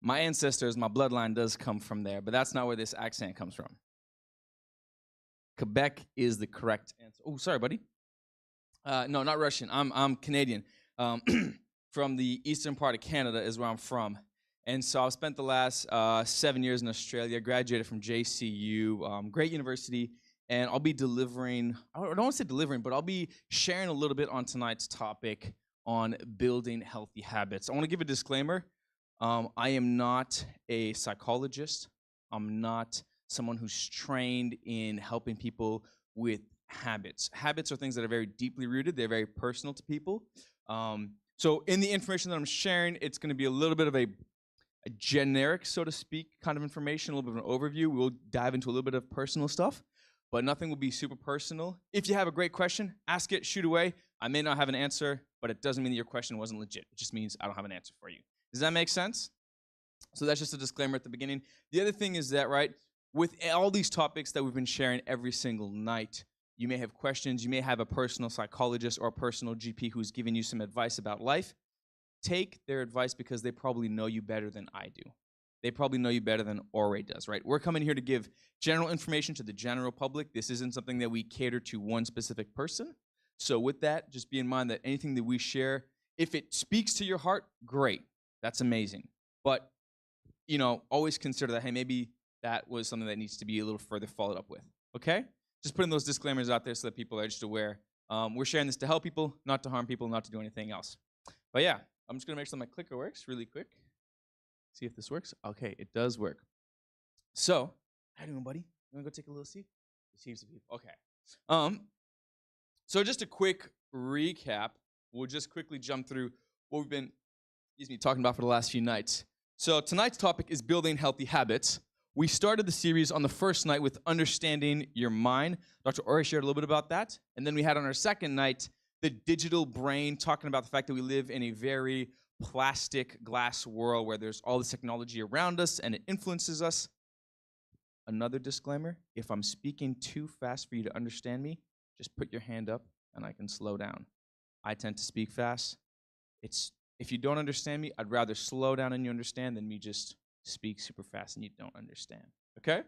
My ancestors, my bloodline does come from there, but that's not where this accent comes from. Quebec is the correct answer. Oh, sorry, buddy. No, not Russian. I'm Canadian. From the eastern part of Canada is where I'm from. And so I've spent the last 7 years in Australia, graduated from JCU, great university, and I'll be delivering, I don't want to say delivering, but I'll be sharing a little bit on tonight's topic on building healthy habits. I want to give a disclaimer. I am not a psychologist. I'm not someone who's trained in helping people with habits. Habits are things that are very deeply rooted. They're very personal to people. So in the information that I'm sharing, it's going to be a little bit of a generic, so to speak, kind of information, a little bit of an overview. We'll dive into a little bit of personal stuff, but nothing will be super personal. If you have a great question, ask it, shoot away. I may not have an answer, but it doesn't mean that your question wasn't legit. It just means I don't have an answer for you. Does that make sense? So that's just a disclaimer at the beginning. The other thing is that, right, with all these topics that we've been sharing every single night, you may have questions. You may have a personal psychologist or a personal GP who's giving you some advice about life. Take their advice because they probably know you better than I do. They probably know you better than Ore does, right? We're coming here to give general information to the general public. This isn't something that we cater to one specific person. So with that, just be in mind that anything that we share, if it speaks to your heart, great. That's amazing. But, always consider that, hey, maybe that was something that needs to be a little further followed up with, okay? Just putting those disclaimers out there so that people are just aware. We're sharing this to help people, not to harm people, not to do anything else. But yeah, I'm just going to make sure my clicker works really quick. See if this works. Okay, it does work. So, how you doing, buddy? You want to go take a little seat? See some people. Okay. So just a quick recap. We'll just quickly jump through what we've been, talking about for the last few nights. So tonight's topic is building healthy habits. We started the series on the first night with understanding your mind. Dr. Ori shared a little bit about that. And then we had on our second night the digital brain, talking about the fact that we live in a very plastic glass world where there's all this technology around us and it influences us. Another disclaimer, if I'm speaking too fast for you to understand me, just put your hand up and I can slow down. I tend to speak fast. If you don't understand me, I'd rather slow down and you understand than me just speak super fast and you don't understand. Okay?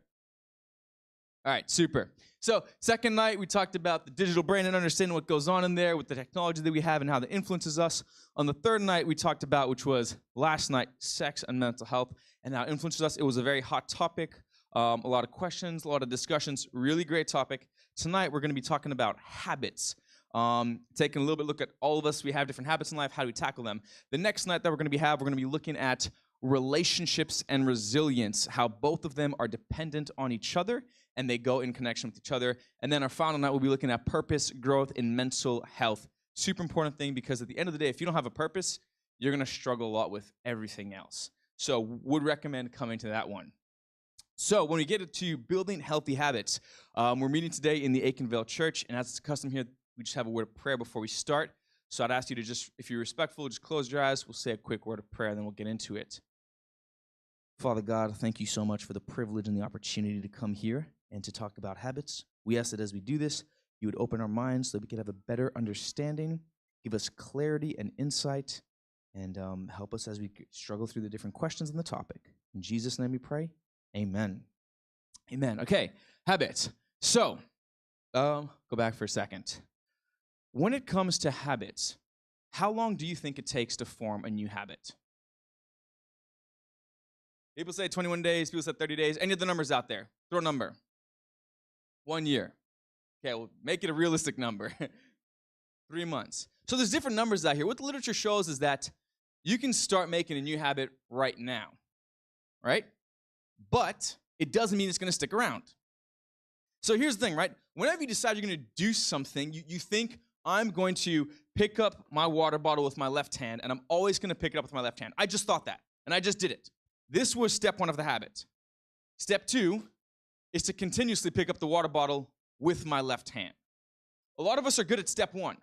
All right, super. So second night, we talked about the digital brain and understanding what goes on in there with the technology that we have and how that influences us. On the third night, we talked about, which was last night, sex and mental health and how it influences us. It was a very hot topic, a lot of questions, a lot of discussions, really great topic. Tonight, we're going to be talking about habits. Taking a little bit look at all of us. We have different habits in life. How do we tackle them? The next night that we're going to be looking at relationships and resilience, how both of them are dependent on each other and they go in connection with each other. And then our final night, we'll be looking at purpose, growth, and mental health. Super important thing because at the end of the day, if you don't have a purpose, you're going to struggle a lot with everything else. So would recommend coming to that one. So when we get to building healthy habits, we're meeting today in the Aitkenvale church, and as it's custom here, we just have a word of prayer before we start. So I'd ask you to just, if you're respectful, just close your eyes. We'll say a quick word of prayer, and then we'll get into it. Father God, thank you so much for the privilege and the opportunity to come here and to talk about habits. We ask that as we do this, you would open our minds so that we could have a better understanding, give us clarity and insight, and help us as we struggle through the different questions on the topic. In Jesus' name we pray, amen. Amen. Okay, habits. So, go back for a second. When it comes to habits, how long do you think it takes to form a new habit? People say 21 days, people say 30 days. Any of the numbers out there? Throw a number. 1 year. Okay, well, make it a realistic number. 3 months. So there's different numbers out here. What the literature shows is that you can start making a new habit right now, right? But it doesn't mean it's going to stick around. So here's the thing, right? Whenever you decide you're going to do something, you think, I'm going to pick up my water bottle with my left hand, and I'm always going to pick it up with my left hand. I just thought that, and I just did it. This was step one of the habit. Step two is to continuously pick up the water bottle with my left hand. A lot of us are good at step one.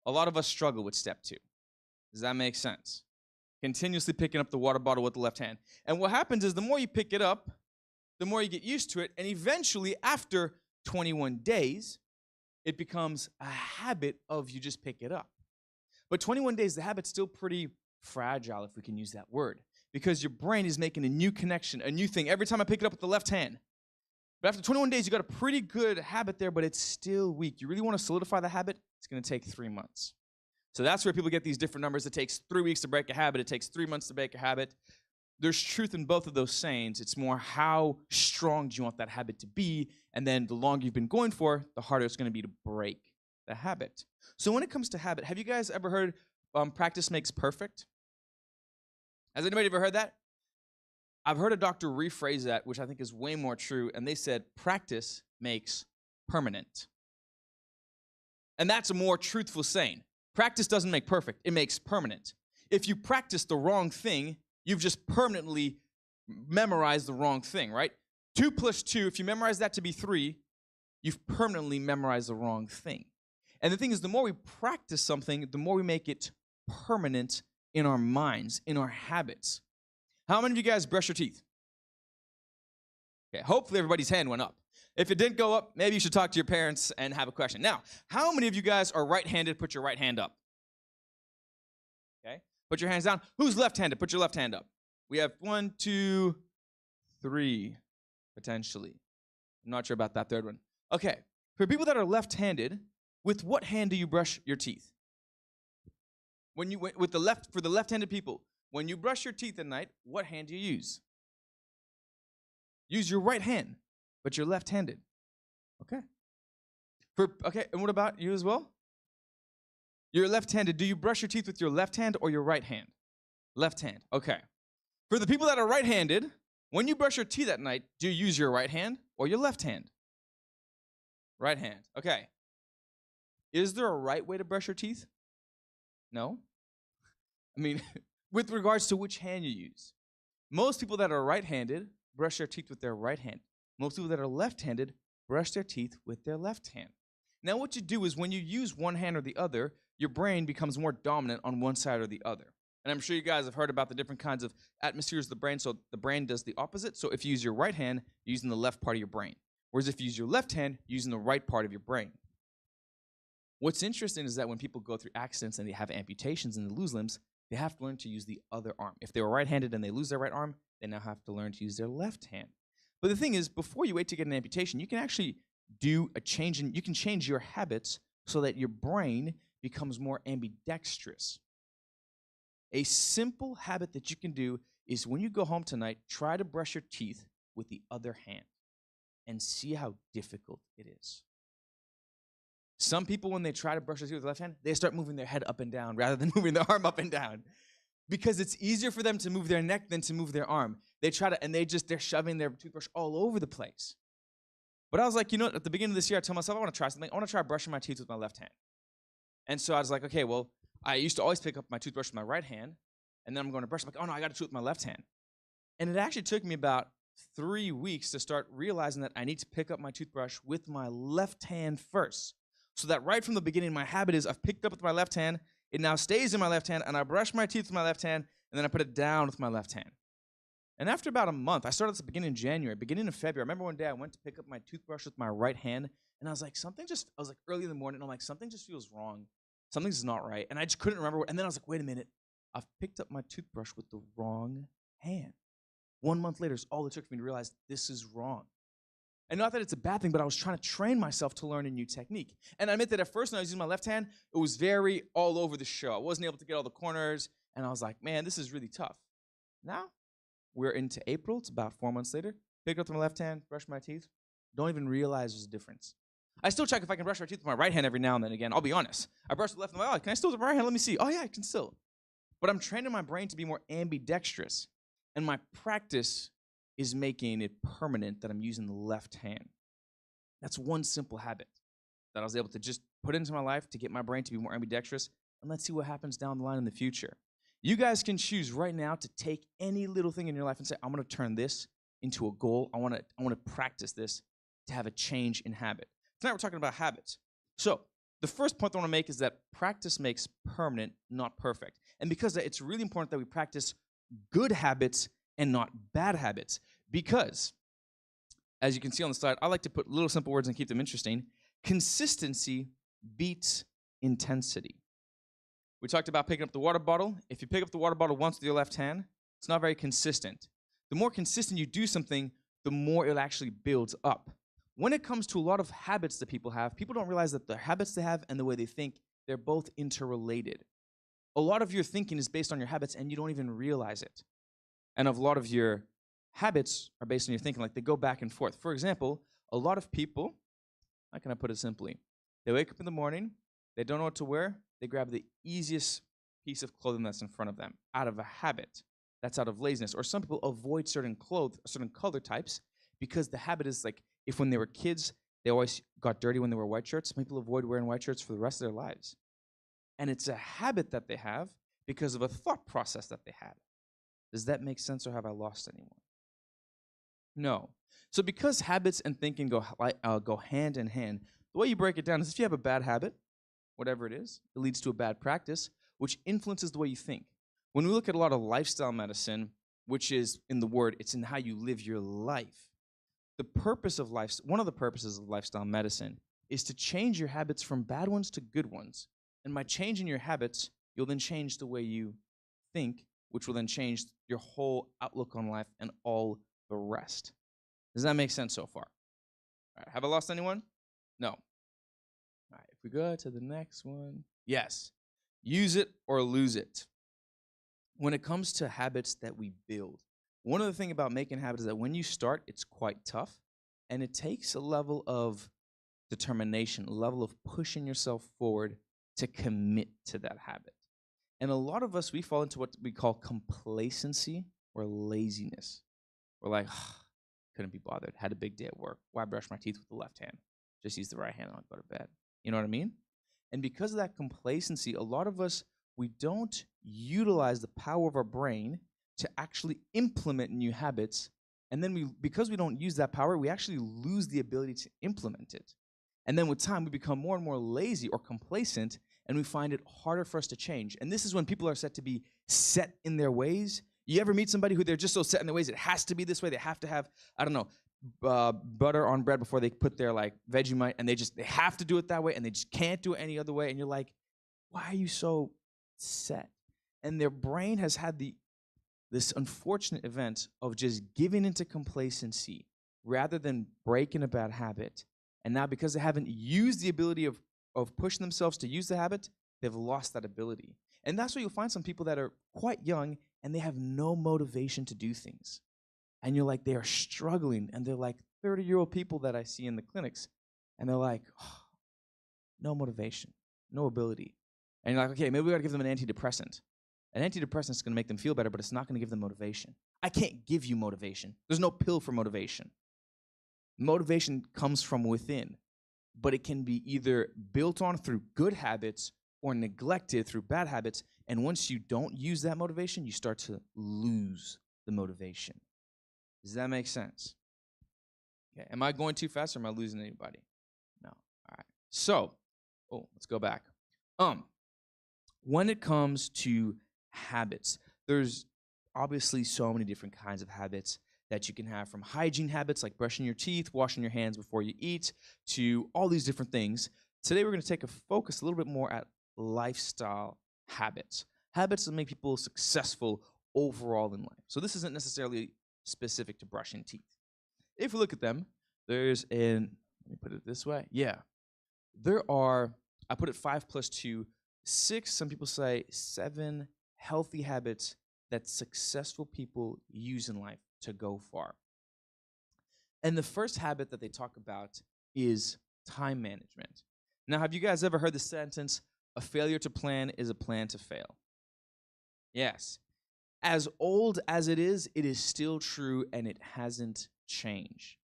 A lot of us struggle with step two. Does that make sense? Continuously picking up the water bottle with the left hand. And what happens is the more you pick it up, the more you get used to it, and eventually after 21 days, it becomes a habit of you just pick it up. But 21 days, the habit's still pretty fragile, if we can use that word, because your brain is making a new connection, a new thing. Every time I pick it up with the left hand. But after 21 days, you got a pretty good habit there, but it's still weak. You really want to solidify the habit? It's going to take 3 months. So that's where people get these different numbers. It takes 3 weeks to break a habit. It takes 3 months to break a habit. There's truth in both of those sayings. It's more how strong do you want that habit to be, and then the longer you've been going for, the harder it's going to be to break the habit. So when it comes to habit, have you guys ever heard practice makes perfect? Has anybody ever heard that? I've heard a doctor rephrase that, which I think is way more true, and they said practice makes permanent. And that's a more truthful saying. Practice doesn't make perfect, it makes permanent. If you practice the wrong thing, you've just permanently memorized the wrong thing, right? 2 plus 2, if you memorize that to be 3, you've permanently memorized the wrong thing. And the thing is, the more we practice something, the more we make it permanent in our minds, in our habits. How many of you guys brush your teeth? Okay, hopefully everybody's hand went up. If it didn't go up, maybe you should talk to your parents and have a question. Now, how many of you guys are right-handed? Put your right hand up. Okay, put your hands down. Who's left-handed? Put your left hand up. We have 1, 2, 3, potentially. I'm not sure about that third one. Okay, for people that are left-handed, with what hand do you brush your teeth? For the left-handed people, when you brush your teeth at night, what hand do you use? Use your right hand, but you're left-handed. Okay. And what about you as well? You're left-handed. Do you brush your teeth with your left hand or your right hand? Left hand. Okay. For the people that are right-handed, when you brush your teeth at night, do you use your right hand or your left hand? Right hand. Okay. Is there a right way to brush your teeth? No? I mean, with regards to which hand you use. Most people that are right-handed brush their teeth with their right hand. Most people that are left-handed brush their teeth with their left hand. Now what you do is when you use one hand or the other, your brain becomes more dominant on one side or the other. And I'm sure you guys have heard about the different kinds of atmospheres of the brain, so the brain does the opposite. So if you use your right hand, you're using the left part of your brain. Whereas if you use your left hand, you're using the right part of your brain. What's interesting is that when people go through accidents and they have amputations and they lose limbs, they have to learn to use the other arm. If they were right-handed and they lose their right arm, they now have to learn to use their left hand. But the thing is, before you wait to get an amputation, you can actually do a change you can change your habits so that your brain becomes more ambidextrous. A simple habit that you can do is when you go home tonight, try to brush your teeth with the other hand and see how difficult it is. Some people, when they try to brush their teeth with the left hand, they start moving their head up and down rather than moving their arm up and down. Because it's easier for them to move their neck than to move their arm. They try to, and they're shoving their toothbrush all over the place. But I was like, at the beginning of this year, I told myself, I want to try something. I want to try brushing my teeth with my left hand. And so I was like, okay, well, I used to always pick up my toothbrush with my right hand, and then I'm going to brush. I'm like, oh no, I got to do it with my left hand. And it actually took me about 3 weeks to start realizing that I need to pick up my toothbrush with my left hand first. So that right from the beginning, my habit is I've picked up with my left hand, it now stays in my left hand, and I brush my teeth with my left hand, and then I put it down with my left hand. And after about a month, I started at the beginning of January, beginning of February, I remember one day I went to pick up my toothbrush with my right hand, and I was like, early in the morning, and I'm like, something just feels wrong. Something's not right. And I just couldn't remember. And then I was like, wait a minute, I've picked up my toothbrush with the wrong hand. 1 month later is all it took for me to realize this is wrong. And not that it's a bad thing, but I was trying to train myself to learn a new technique. And I admit that at first when I was using my left hand, it was very all over the show. I wasn't able to get all the corners, and I was like, man, this is really tough. Now, we're into April. It's about 4 months later. Pick up my left hand, brush my teeth. Don't even realize there's a difference. I still check if I can brush my teeth with my right hand every now and then again. I'll be honest. I brush the left and I'm like, oh, can I still do my right hand? Let me see. Oh, yeah, I can still. But I'm training my brain to be more ambidextrous. And my practice is making it permanent that I'm using the left hand. That's one simple habit that I was able to just put into my life to get my brain to be more ambidextrous, and let's see what happens down the line in the future. You guys can choose right now to take any little thing in your life and say, I'm going to turn this into a goal. I want to practice this to have a change in habit. Tonight we're talking about habits. So the first point I want to make is that practice makes permanent, not perfect. And because of that, it's really important that we practice good habits and not bad habits. Because, as you can see on the slide, I like to put little simple words and keep them interesting. Consistency beats intensity. We talked about picking up the water bottle. If you pick up the water bottle once with your left hand, It's not very consistent. The more consistent you do something, the more it actually builds up. When it comes to a lot of habits that people have, people don't realize that the habits they have and the way they think, they're both interrelated. A lot of your thinking is based on your habits, and you don't even realize it. And a lot of your habits are based on your thinking, like they go back and forth. For example, a lot of people, how can I put it simply? They wake up in the morning, they don't know what to wear, they grab the easiest piece of clothing that's in front of them out of a habit. That's out of laziness. Or some people avoid certain color types because the habit is like, if when they were kids, they always got dirty when they were white shirts, some people avoid wearing white shirts for the rest of their lives. And it's a habit that they have because of a thought process that they had. Does that make sense, or have I lost anyone? No. So because habits and thinking go hand in hand, the way you break it down is if you have a bad habit, whatever it is, it leads to a bad practice, which influences the way you think. When we look at a lot of lifestyle medicine, which is in the word, it's in how you live your life. The purpose of life, one of the purposes of lifestyle medicine is to change your habits from bad ones to good ones. And by changing your habits, you'll then change the way you think, which will then change your whole outlook on life and all the rest. Does that make sense so far? All right, have I lost anyone? No. All right, if we go to the next one. Yes. Use it or lose it. When it comes to habits that we build, one of the things about making habits is that when you start, it's quite tough, and it takes a level of determination, a level of pushing yourself forward to commit to that habit. And a lot of us, we fall into what we call complacency or laziness. We're like, couldn't be bothered, had a big day at work. Why brush my teeth with the left hand? Just use the right hand and I'll go to bed. You know what I mean? And because of that complacency, a lot of us, we don't utilize the power of our brain to actually implement new habits. And then because we don't use that power, we actually lose the ability to implement it. And then with time, we become more and more lazy or complacent, and we find it harder for us to change. And this is when people are said to be set in their ways. You ever meet somebody who they're just so set in their ways, it has to be this way, they have to have, I don't know, butter on bread before they put their like Vegemite, and they have to do it that way, and they just can't do it any other way. And you're like, why are you so set? And their brain has had this unfortunate event of just giving into complacency rather than breaking a bad habit. And now because they haven't used the ability of pushing themselves to use the habit, they've lost that ability. And that's why you'll find some people that are quite young and they have no motivation to do things. And you're like, they are struggling, and they're like 30-year-old people that I see in the clinics, and they're like, no motivation, no ability. And you're like, okay, maybe we got to give them an antidepressant. An antidepressant is going to make them feel better, but it's not going to give them motivation. I can't give you motivation. There's no pill for motivation. Motivation comes from within, but it can be either built on through good habits or neglected through bad habits. And once you don't use that motivation, you start to lose the motivation. Does that make sense? Okay. Am I going too fast, or am I losing anybody? No. All right. So, let's go back. When it comes to habits, there's obviously so many different kinds of habits that you can have, from hygiene habits like brushing your teeth, washing your hands before you eat, to all these different things. Today we're going to take a focus a little bit more at lifestyle habits. Habits that make people successful overall in life. So this isn't necessarily specific to brushing teeth. If we look at them, let me put it this way. Yeah. There are, I put it 5 plus 2, 6, some people say 7 healthy habits that successful people use in life to go far. And the first habit that they talk about is time management. Now, have you guys ever heard the sentence, a failure to plan is a plan to fail? Yes. As old as it is still true, and it hasn't changed.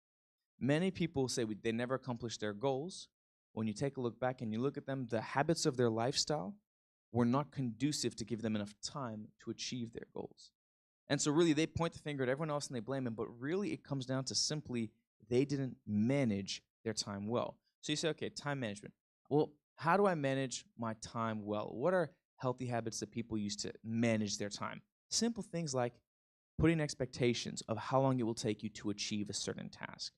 Many people say they never accomplished their goals. When you take a look back and you look at them, the habits of their lifestyle were not conducive to give them enough time to achieve their goals. And so really they point the finger at everyone else and they blame them, but really it comes down to simply they didn't manage their time well. So you say, okay, time management. Well, how do I manage my time well? What are healthy habits that people use to manage their time? Simple things like putting expectations of how long it will take you to achieve a certain task,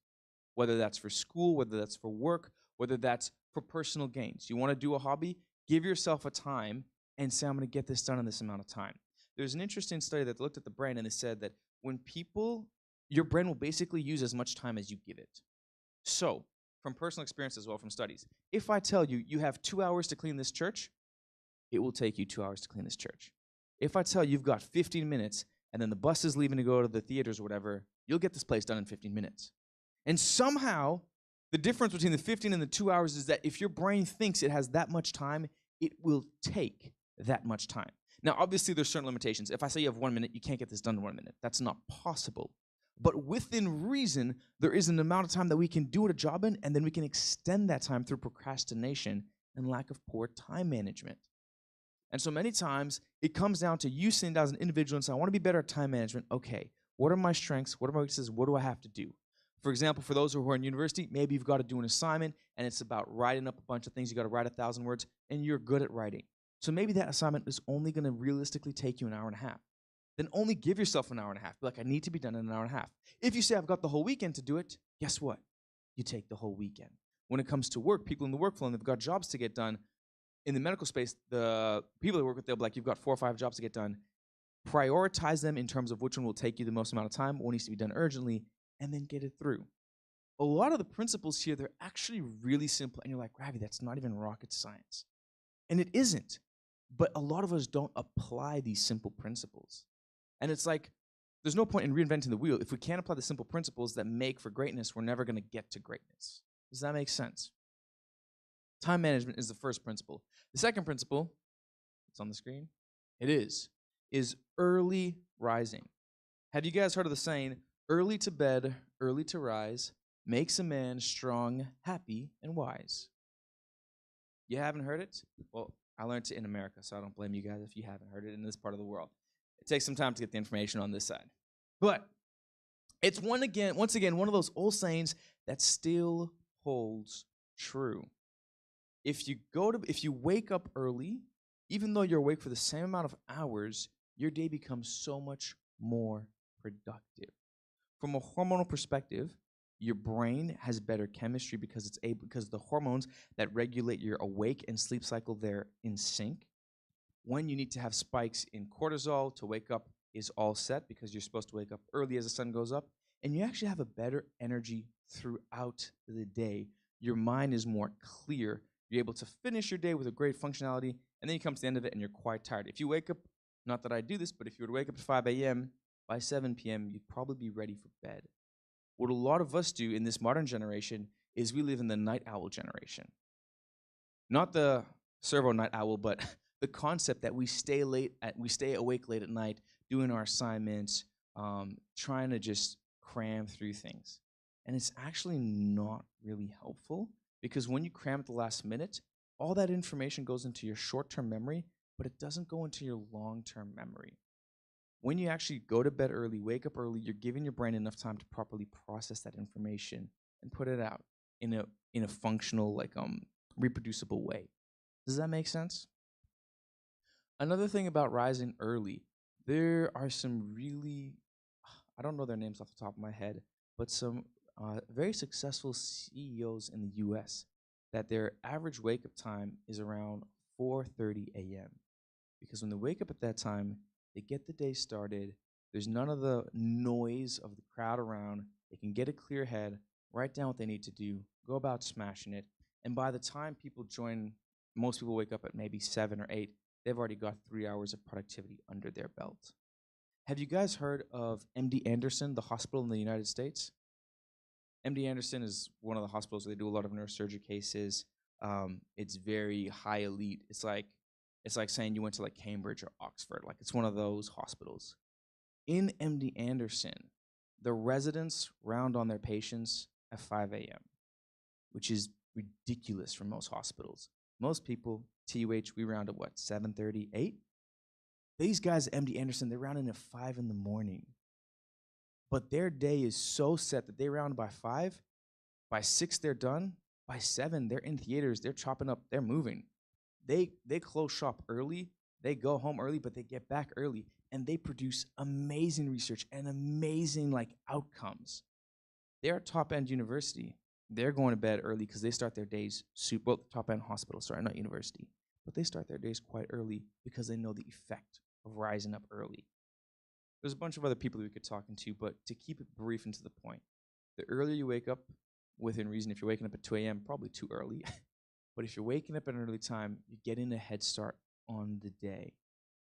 whether that's for school, whether that's for work, whether that's for personal gains. You want to do a hobby? Give yourself a time and say, I'm going to get this done in this amount of time. There's an interesting study that looked at the brain, and they said that your brain will basically use as much time as you give it. So, from personal experience as well, from studies, if I tell you you have 2 hours to clean this church, it will take you 2 hours to clean this church. If I tell you you've got 15 minutes and then the bus is leaving to go to the theaters or whatever, you'll get this place done in 15 minutes. And somehow, the difference between the 15 and the 2 hours is that if your brain thinks it has that much time, it will take that much time. Now, obviously, there's certain limitations. If I say you have 1 minute, you can't get this done in 1 minute. That's not possible. But within reason, there is an amount of time that we can do a job in, and then we can extend that time through procrastination and lack of poor time management. And so many times, it comes down to you sitting down as an individual and saying, I want to be better at time management. Okay, what are my strengths? What are my weaknesses? What do I have to do? For example, for those who are in university, maybe you've got to do an assignment, and it's about writing up a bunch of things. You got to write 1,000 words, and you're good at writing. So maybe that assignment is only going to realistically take you an hour and a half. Then only give yourself an hour and a half. Be like, I need to be done in an hour and a half. If you say, I've got the whole weekend to do it, guess what? You take the whole weekend. When it comes to work, people in the workflow, and they've got jobs to get done, in the medical space, the people that work with, they'll be like, you've got 4 or 5 jobs to get done. Prioritize them in terms of which one will take you the most amount of time, what needs to be done urgently, and then get it through. A lot of the principles here, they're actually really simple, and you're like, Ravi, that's not even rocket science. And it isn't. But a lot of us don't apply these simple principles. And it's like, there's no point in reinventing the wheel. If we can't apply the simple principles that make for greatness, we're never going to get to greatness. Does that make sense? Time management is the first principle. The second principle, it's on the screen, is early rising. Have you guys heard of the saying, early to bed, early to rise, makes a man strong, happy, and wise? You haven't heard it? Well, I learned it in America, so I don't blame you guys if you haven't heard it in this part of the world. It takes some time to get the information on this side. But it's once again, one of those old sayings that still holds true. If you wake up early, even though you're awake for the same amount of hours, your day becomes so much more productive. From a hormonal perspective, your brain has better chemistry because the hormones that regulate your awake and sleep cycle, they're in sync. When you need to have spikes in cortisol to wake up is all set because you're supposed to wake up early as the sun goes up, and you actually have a better energy throughout the day. Your mind is more clear. You're able to finish your day with a great functionality, and then you come to the end of it and you're quite tired. If you wake up, not that I do this, but if you were to wake up at 5 a.m., by 7 p.m., you'd probably be ready for bed. What a lot of us do in this modern generation is we live in the night owl generation. Not the servo night owl, but the concept that we stay awake late at night, doing our assignments, trying to just cram through things. And it's actually not really helpful because when you cram at the last minute, all that information goes into your short-term memory, but it doesn't go into your long-term memory. When you actually go to bed early, wake up early, you're giving your brain enough time to properly process that information and put it out in a functional, reproducible way. Does that make sense? Another thing about rising early, there are some really, I don't know their names off the top of my head, but some very successful CEOs in the US that their average wake-up time is around 4:30 a.m. Because when they wake up at that time, they get the day started. There's none of the noise of the crowd around. They can get a clear head, write down what they need to do, go about smashing it. And by the time people join, most people wake up at maybe 7 or 8. They've already got 3 hours of productivity under their belt. Have you guys heard of MD Anderson, the hospital in the United States? MD Anderson is one of the hospitals where they do a lot of neurosurgery cases. It's very high elite. It's like saying you went to Cambridge or Oxford. It's one of those hospitals. In MD Anderson, the residents round on their patients at 5 a.m., which is ridiculous for most hospitals. Most people, TUH, we round at 7:30, 8? These guys at MD Anderson, they're rounding at 5 in the morning. But their day is so set that they round by 5. By 6, they're done. By 7, they're in theaters. They're chopping up. They're moving. They close shop early. They go home early, but they get back early. And they produce amazing research and amazing outcomes. They're a top-end university. They're going to bed early because they start their days top-end hospital, not university. But they start their days quite early because they know the effect of rising up early. There's a bunch of other people that we could talk into, but to keep it brief and to the point, the earlier you wake up, within reason, if you're waking up at 2 a.m., probably too early. But if you're waking up at an early time, you get in a head start on the day.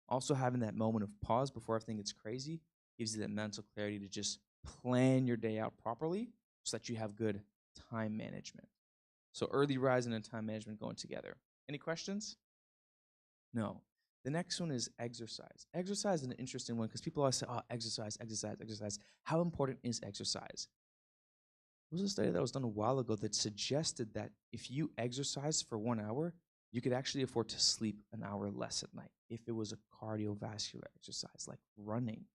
Also, having that moment of pause before everything gets crazy gives you that mental clarity to just plan your day out properly so that you have good time management. So early rising and time management going together. Any questions? No. The next one is exercise. Exercise is an interesting one because people always say, oh, exercise, exercise, exercise. How important is exercise? There was a study that was done a while ago that suggested that if you exercise for 1 hour, you could actually afford to sleep an hour less at night if it was a cardiovascular exercise like running,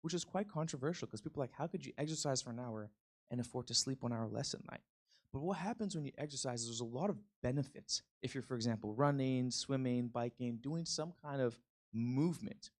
which is quite controversial because people are like, how could you exercise for an hour and afford to sleep 1 hour less at night? But what happens when you exercise, there's a lot of benefits. If you're, for example, running, swimming, biking, doing some kind of movement.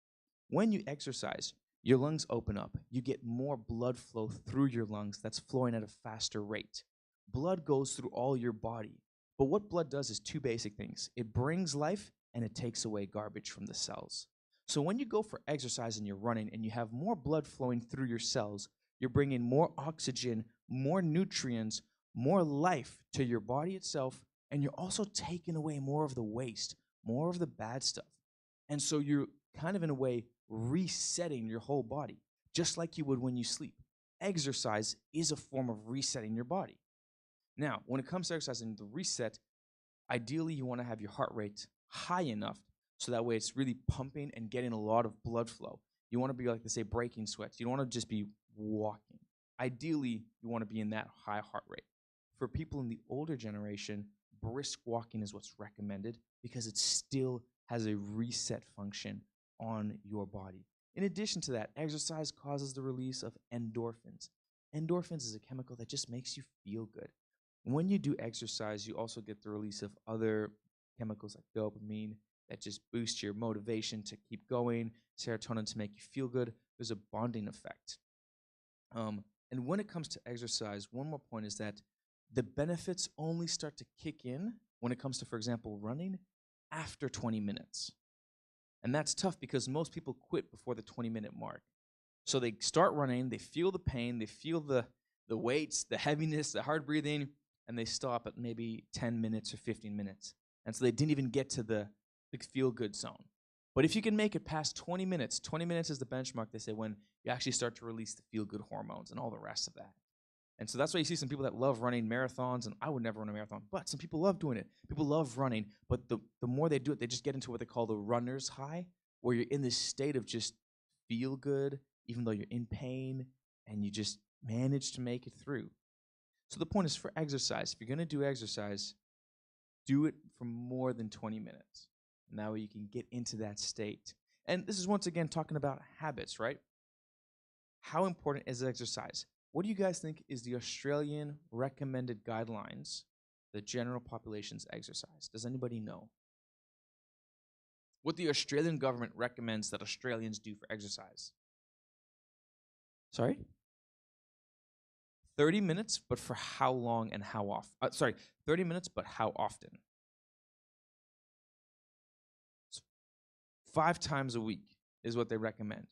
When you exercise, your lungs open up. You get more blood flow through your lungs that's flowing at a faster rate. Blood goes through all your body. But what blood does is two basic things. It brings life and it takes away garbage from the cells. So when you go for exercise and you're running and you have more blood flowing through your cells, you're bringing more oxygen, more nutrients, more life to your body itself, and you're also taking away more of the waste, more of the bad stuff. And so you're kind of, in a way, resetting your whole body, just like you would when you sleep. Exercise is a form of resetting your body. Now, when it comes to exercising, the reset, ideally you want to have your heart rate high enough so that way it's really pumping and getting a lot of blood flow. You want to be, like they say, breaking sweats. You don't want to just be walking. Ideally, you want to be in that high heart rate. For people in the older generation, brisk walking is what's recommended because it still has a reset function on your body. In addition to that, exercise causes the release of endorphins. Endorphins is a chemical that just makes you feel good. When you do exercise, you also get the release of other chemicals like dopamine that just boost your motivation to keep going, serotonin to make you feel good. There's a bonding effect. And when it comes to exercise, one more point is that the benefits only start to kick in when it comes to, for example, running after 20 minutes. And that's tough because most people quit before the 20-minute mark. So they start running, they feel the pain, they feel the weights, the heaviness, the hard breathing, and they stop at maybe 10 minutes or 15 minutes. And so they didn't even get to the feel-good zone. But if you can make it past 20 minutes is the benchmark, they say, when you actually start to release the feel-good hormones and all the rest of that. And so that's why you see some people that love running marathons, and I would never run a marathon, but some people love doing it. People love running, but the more they do it, they just get into what they call the runner's high, where you're in this state of just feel good, even though you're in pain, and you just manage to make it through. So the point is, for exercise, if you're going to do exercise, do it for more than 20 minutes. And that way you can get into that state. And this is once again talking about habits, right? How important is exercise? What do you guys think is the Australian recommended guidelines for the general population's exercise? Does anybody know what the Australian government recommends that Australians do for exercise? Sorry? 30 minutes, but for how long and how often? 30 minutes, but how often? 5 times a week is what they recommend.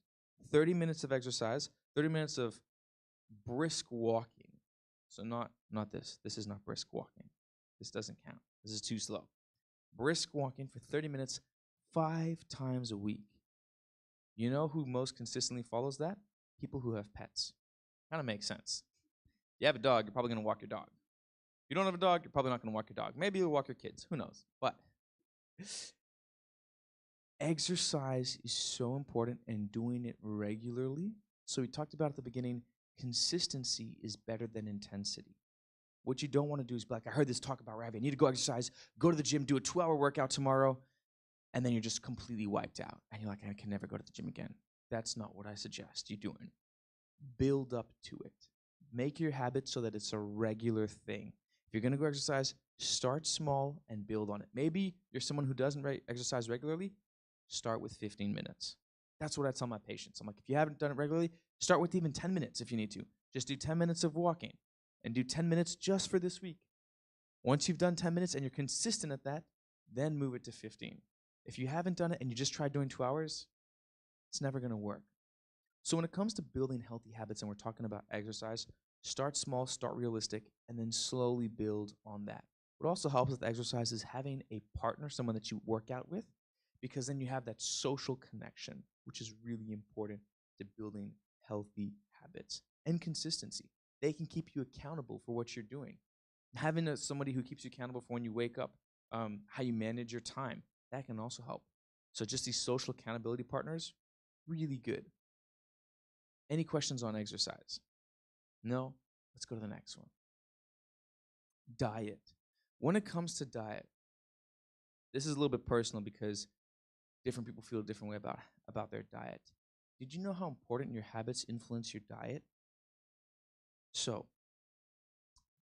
30 minutes of exercise, 30 minutes of brisk walking. So not this. This is not brisk walking. This doesn't count. This is too slow. Brisk walking for 30 minutes, 5 times a week. You know who most consistently follows that? People who have pets. Kind of makes sense. If you have a dog, you're probably going to walk your dog. If you don't have a dog, you're probably not going to walk your dog. Maybe you'll walk your kids. Who knows? But exercise is so important, and doing it regularly. So we talked about at the beginning, consistency is better than intensity. What you don't want to do is be like, I heard this talk about Ravi. I need to go exercise, go to the gym, do a 2-hour workout tomorrow, and then you're just completely wiped out. And you're like, I can never go to the gym again. That's not what I suggest you doing. Build up to it. Make your habit so that it's a regular thing. If you're going to go exercise, start small and build on it. Maybe you're someone who doesn't exercise regularly. Start with 15 minutes. That's what I tell my patients. I'm like, if you haven't done it regularly, start with even 10 minutes if you need to. Just do 10 minutes of walking and do 10 minutes just for this week. Once you've done 10 minutes and you're consistent at that, then move it to 15. If you haven't done it and you just tried doing 2 hours, it's never going to work. So when it comes to building healthy habits, and we're talking about exercise, start small, start realistic, and then slowly build on that. What also helps with exercise is having a partner, someone that you work out with, because then you have that social connection, which is really important to building healthy habits and consistency. They can keep you accountable for what you're doing. Having somebody who keeps you accountable for when you wake up, how you manage your time, that can also help. So just these social accountability partners, really good. Any questions on exercise? No? Let's go to the next one. Diet. When it comes to diet, this is a little bit personal because different people feel a different way about their diet. Did you know how important your habits influence your diet? So,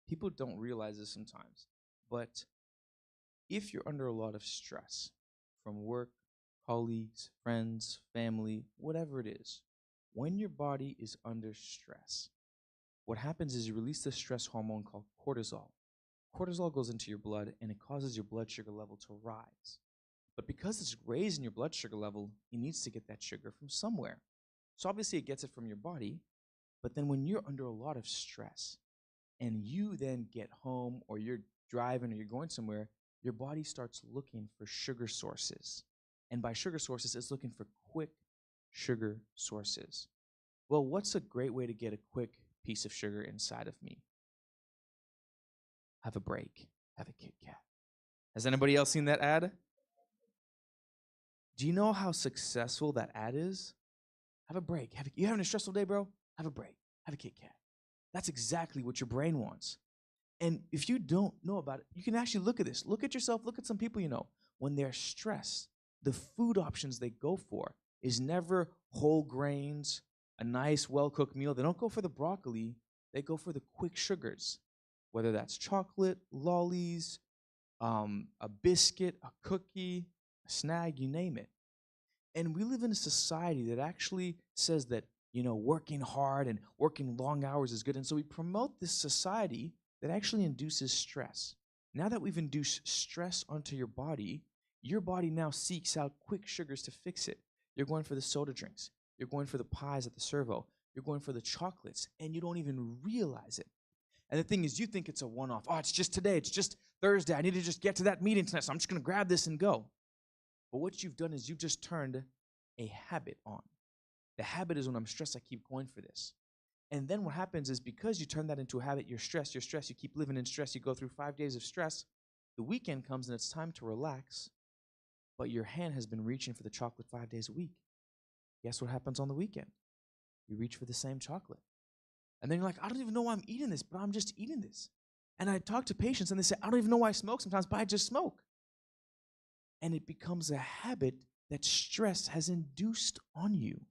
people don't realize this sometimes, but if you're under a lot of stress from work, colleagues, friends, family, whatever it is, when your body is under stress, what happens is you release this stress hormone called cortisol. Cortisol goes into your blood and it causes your blood sugar level to rise. But because it's raising your blood sugar level, it needs to get that sugar from somewhere. So obviously it gets it from your body, but then when you're under a lot of stress and you then get home or you're driving or you're going somewhere, your body starts looking for sugar sources. And by sugar sources, it's looking for quick sugar sources. Well, what's a great way to get a quick piece of sugar inside of me? Have a break. Have a Kit Kat. Has anybody else seen that ad? Do you know how successful that ad is? Have a break. You having a stressful day, bro? Have a break. Have a Kit Kat. That's exactly what your brain wants. And if you don't know about it, you can actually look at this. Look at yourself. Look at some people you know. When they're stressed, the food options they go for is never whole grains, a nice, well-cooked meal. They don't go for the broccoli. They go for the quick sugars, whether that's chocolate, lollies, a biscuit, a cookie, a snag, you name it. And we live in a society that actually says that, working hard and working long hours is good. And so we promote this society that actually induces stress. Now that we've induced stress onto your body now seeks out quick sugars to fix it. You're going for the soda drinks. You're going for the pies at the servo. You're going for the chocolates, and you don't even realize it. And the thing is, you think it's a one-off. Oh, it's just today. It's just Thursday. I need to just get to that meeting tonight, so I'm just going to grab this and go. But what you've done is you've just turned a habit on. The habit is when I'm stressed, I keep going for this. And then what happens is because you turn that into a habit, you're stressed, you keep living in stress, you go through 5 days of stress, the weekend comes and it's time to relax, but your hand has been reaching for the chocolate 5 days a week. Guess what happens on the weekend? You reach for the same chocolate. And then you're like, I don't even know why I'm eating this, but I'm just eating this. And I talk to patients and they say, I don't even know why I smoke sometimes, but I just smoke. And it becomes a habit that stress has induced on you.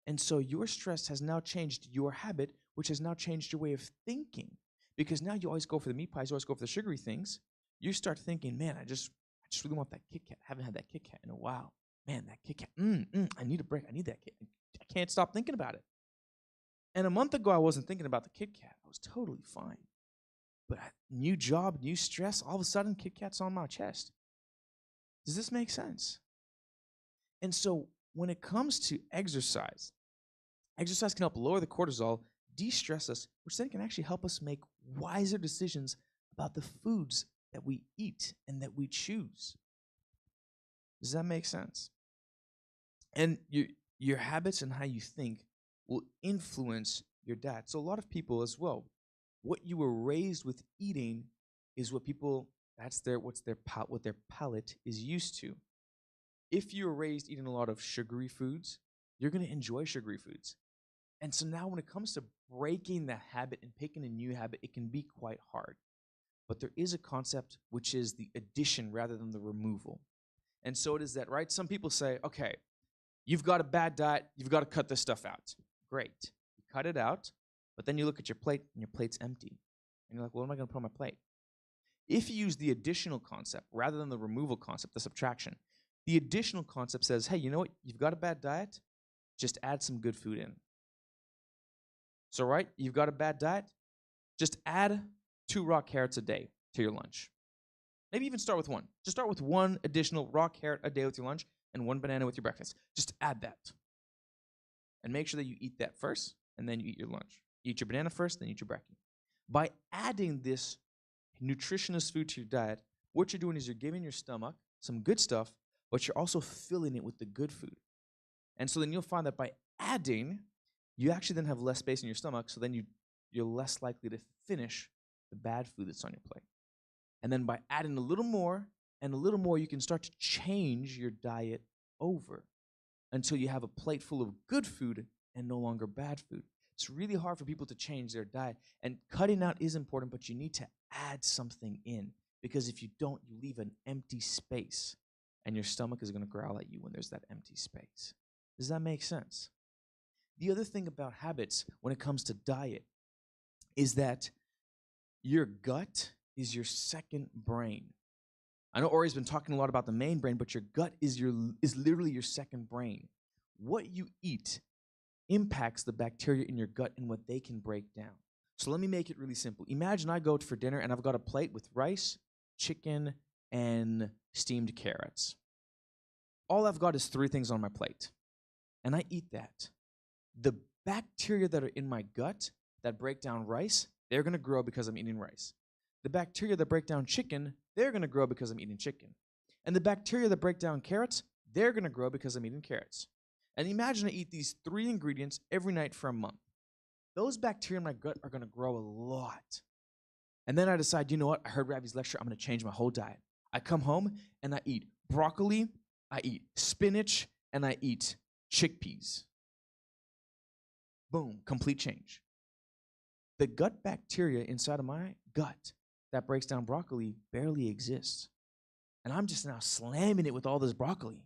And so your stress has now changed your habit, which has now changed your way of thinking. Because now you always go for the meat pies, you always go for the sugary things. You start thinking, man, I just really want that Kit Kat. I haven't had that Kit Kat in a while. Man, that Kit Kat, I need a break. I need that Kit Kat. I can't stop thinking about it. And a month ago, I wasn't thinking about the Kit Kat. I was totally fine. But new job, new stress, all of a sudden, Kit Kat's on my chest. Does this make sense? And so when it comes to exercise can help lower the cortisol, de-stress us, which then can actually help us make wiser decisions about the foods that we eat and that we choose. Does that make sense? And your habits and how you think will influence your diet. So a lot of people as well, what you were raised with eating is what their palate is used to. If you were raised eating a lot of sugary foods, you're going to enjoy sugary foods. And so now when it comes to breaking that habit and picking a new habit, it can be quite hard. But there is a concept which is the addition rather than the removal. And so it is that, right? Some people say, okay, you've got a bad diet, you've got to cut this stuff out. Great. You cut it out, but then you look at your plate and your plate's empty. And you're like, well, what am I going to put on my plate? If you use the additional concept rather than the removal concept, the subtraction, the additional concept says, hey, you know what? You've got a bad diet, just add some good food in. So, right, you've got a bad diet, just add 2 raw carrots a day to your lunch. Maybe even start with 1. Just start with 1 additional raw carrot a day with your lunch. and 1 banana with your breakfast. Just add that. And make sure that you eat that first, and then you eat your lunch. Eat your banana first, then eat your brekkie. By adding this nutritious food to your diet, what you're doing is you're giving your stomach some good stuff, but you're also filling it with the good food. And so then you'll find that by adding, you actually then have less space in your stomach, so then you're less likely to finish the bad food that's on your plate. And then by adding a little more and a little more, you can start to change your diet over until you have a plate full of good food and no longer bad food. It's really hard for people to change their diet, and cutting out is important, but you need to add something in, because if you don't, you leave an empty space, and your stomach is going to growl at you when there's that empty space. Does that make sense? The other thing about habits when it comes to diet is that your gut is your second brain. I know Ori's been talking a lot about the main brain, but your gut is literally your second brain. What you eat impacts the bacteria in your gut and what they can break down. So let me make it really simple. Imagine I go for dinner and I've got a plate with rice, chicken, and steamed carrots. All I've got is 3 things on my plate, and I eat that. The bacteria that are in my gut that break down rice, they're going to grow because I'm eating rice. The bacteria that break down chicken, they're going to grow because I'm eating chicken. And the bacteria that break down carrots, they're going to grow because I'm eating carrots. And imagine I eat these 3 ingredients every night for a month. Those bacteria in my gut are going to grow a lot. And then I decide, you know what? I heard Ravi's lecture. I'm going to change my whole diet. I come home and I eat broccoli, I eat spinach, and I eat chickpeas. Boom, complete change. The gut bacteria inside of my gut that breaks down broccoli barely exists. And I'm just now slamming it with all this broccoli.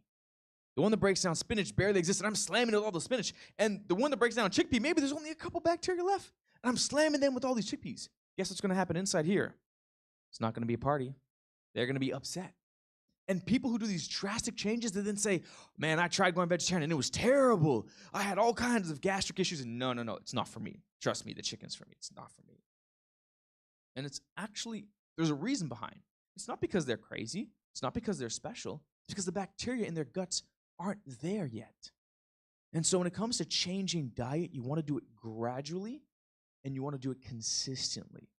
The one that breaks down spinach barely exists, and I'm slamming it with all the spinach. And the one that breaks down chickpea, maybe there's only a couple bacteria left, and I'm slamming them with all these chickpeas. Guess what's going to happen inside here? It's not going to be a party. They're going to be upset. And people who do these drastic changes, they then say, man, I tried going vegetarian, and it was terrible. I had all kinds of gastric issues, and no, it's not for me. Trust me, the chicken's for me. It's not for me. And it's actually, there's a reason behind. It's not because they're crazy. It's not because they're special. It's because the bacteria in their guts aren't there yet. And so when it comes to changing diet, you want to do it gradually, and you want to do it consistently.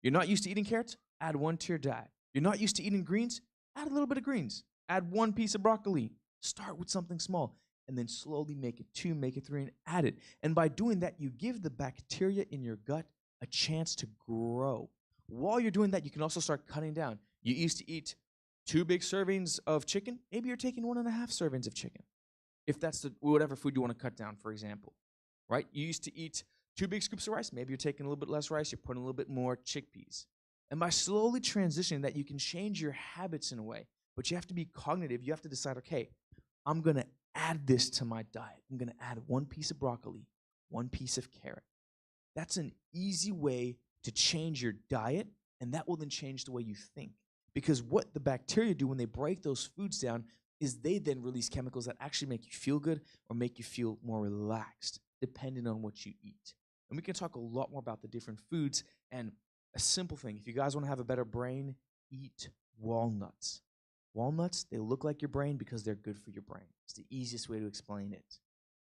You're not used to eating carrots? Add 1 to your diet. You're not used to eating greens? Add a little bit of greens. Add 1 piece of broccoli. Start with something small, and then slowly make it 2, make it 3, and add it. And by doing that, you give the bacteria in your gut a chance to grow. While you're doing that, you can also start cutting down. You used to eat 2 big servings of chicken. Maybe you're taking 1.5 servings of chicken, if that's whatever food you want to cut down, for example, right? You used to eat 2 big scoops of rice. Maybe you're taking a little bit less rice. You're putting a little bit more chickpeas. And by slowly transitioning that, you can change your habits in a way. But you have to be cognitive. You have to decide, okay, I'm going to add this to my diet. I'm going to add 1 piece of broccoli, 1 piece of carrot. That's an easy way to change your diet, and that will then change the way you think. Because what the bacteria do when they break those foods down is they then release chemicals that actually make you feel good or make you feel more relaxed, depending on what you eat. And we can talk a lot more about the different foods. And a simple thing, if you guys want to have a better brain, eat walnuts. Walnuts, they look like your brain because they're good for your brain. It's the easiest way to explain it.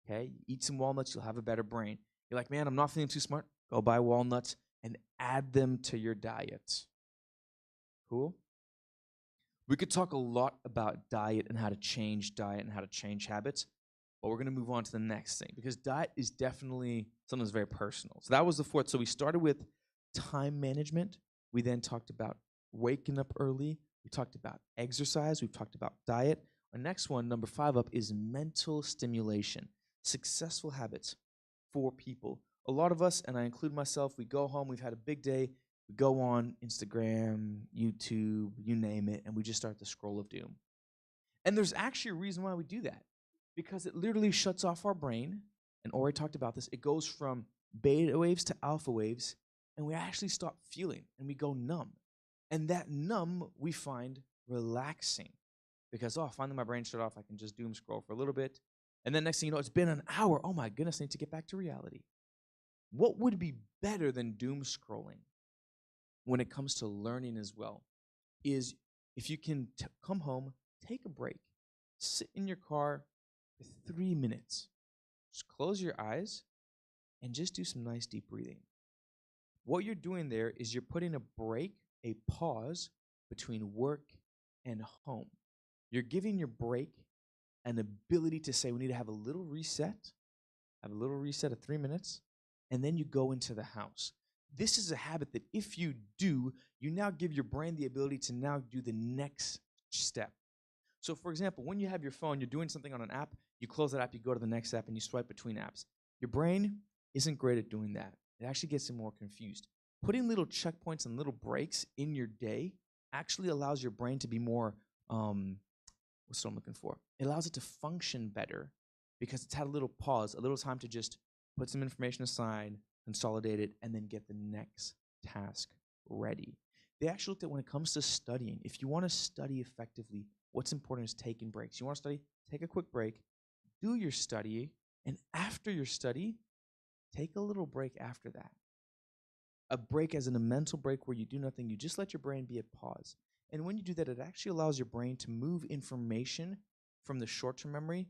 Okay? You eat some walnuts, you'll have a better brain. You're like, man, I'm not feeling too smart. Go buy walnuts and add them to your diet. Cool? We could talk a lot about diet and how to change diet and how to change habits, but we're going to move on to the next thing because diet is definitely something that's very personal. So that was the 4th. So we started with time management. We then talked about waking up early. We talked about exercise. We've talked about diet. Our next one, number 5 up, is mental stimulation. Successful habits for people. A lot of us, and I include myself, we go home, we've had a big day, we go on Instagram, YouTube, you name it, and we just start the scroll of doom. And there's actually a reason why we do that, because it literally shuts off our brain, and Ori talked about this. It goes from beta waves to alpha waves, and we actually stop feeling, and we go numb. And that numb we find relaxing, because, finally my brain shut off, I can just doom scroll for a little bit, and then next thing you know, it's been an hour. Oh my goodness, I need to get back to reality. What would be better than doom scrolling when it comes to learning as well is if you can come home, take a break. sit in your car for 3 minutes. Just close your eyes and just do some nice deep breathing. What you're doing there is you're putting a break, a pause between work and home. You're giving your break an ability to say, we need to have a little reset of 3 minutes, and then you go into the house. This is a habit that if you do, you now give your brain the ability to now do the next step. So for example, when you have your phone, you're doing something on an app, you close that app, you go to the next app, and you swipe between apps. Your brain isn't great at doing that. It actually gets more confused. Putting little checkpoints and little breaks in your day actually allows your brain to be more, what's what I'm looking for? It allows it to function better because it's had a little pause, a little time to just put some information aside, consolidate it, and then get the next task ready. They actually looked at when it comes to studying. If you want to study effectively, what's important is taking breaks. You want to study? Take a quick break, do your study, and after your study, take a little break after that. A break as in a mental break where you do nothing. You just let your brain be at pause. And when you do that, it actually allows your brain to move information from the short-term memory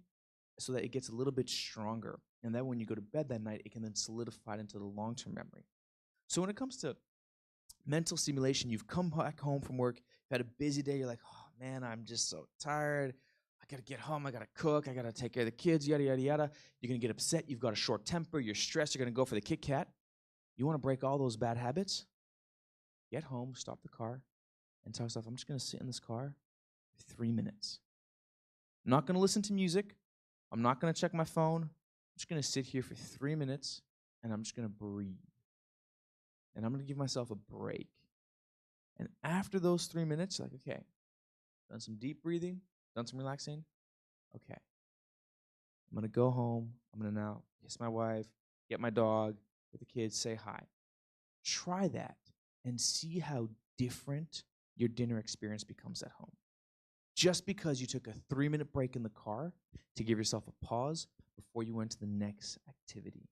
so that it gets a little bit stronger. And then when you go to bed that night, it can then solidify it into the long-term memory. So when it comes to mental stimulation, you've come back home from work, you've had a busy day, you're like, oh man, I'm just so tired. I gotta get home, I gotta cook, I gotta take care of the kids, yada, yada, yada. You're gonna get upset, you've got a short temper, you're stressed, you're gonna go for the Kit Kat. You wanna break all those bad habits? Get home, stop the car, and tell yourself, I'm just gonna sit in this car for 3 minutes. I'm not gonna listen to music. I'm not gonna check my phone. I'm just gonna sit here for 3 minutes, and I'm just gonna breathe. And I'm gonna give myself a break. And after those 3 minutes, you're like, okay, done some deep breathing, done some relaxing. Okay. I'm gonna go home. I'm gonna now kiss my wife, get my dog, get the kids, say hi. Try that and see how different your dinner experience becomes at home. Just because you took a 3-minute break in the car to give yourself a pause before you went to the next activity.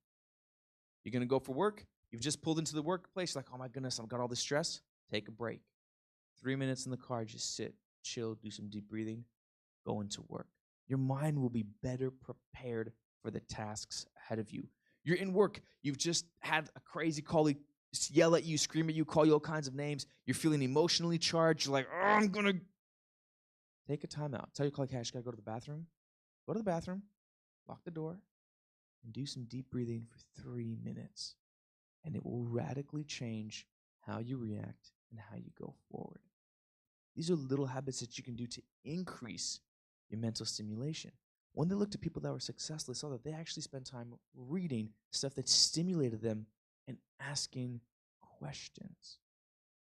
You're gonna go for work. You've just pulled into the workplace, like, oh my goodness, I've got all this stress. Take a break. 3 minutes in the car, just sit, chill, do some deep breathing, go into work. Your mind will be better prepared for the tasks ahead of you. You're in work. You've just had a crazy colleague yell at you, scream at you, call you all kinds of names. You're feeling emotionally charged. You're like, oh, I'm going to take a time out. Tell your colleague, hey, I just got to go to the bathroom. Go to the bathroom, lock the door, and do some deep breathing for 3 minutes. And it will radically change how you react and how you go forward. These are little habits that you can do to increase your mental stimulation. When they looked at people that were successful, they saw that they actually spent time reading stuff that stimulated them and asking questions.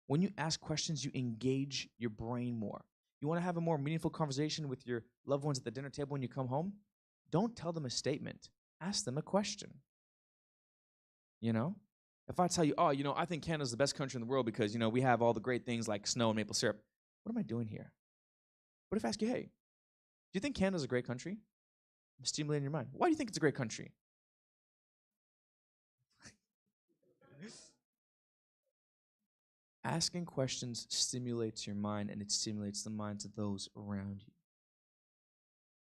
When you ask questions, you engage your brain more. You want to have a more meaningful conversation with your loved ones at the dinner table when you come home? Don't tell them a statement. Ask them a question. You know? If I tell you, oh, I think Canada's the best country in the world because, we have all the great things like snow and maple syrup. What am I doing here? What if I ask you, hey, do you think Canada's a great country? I'm stimulating your mind. Why do you think it's a great country? Asking questions stimulates your mind, and it stimulates the minds of those around you.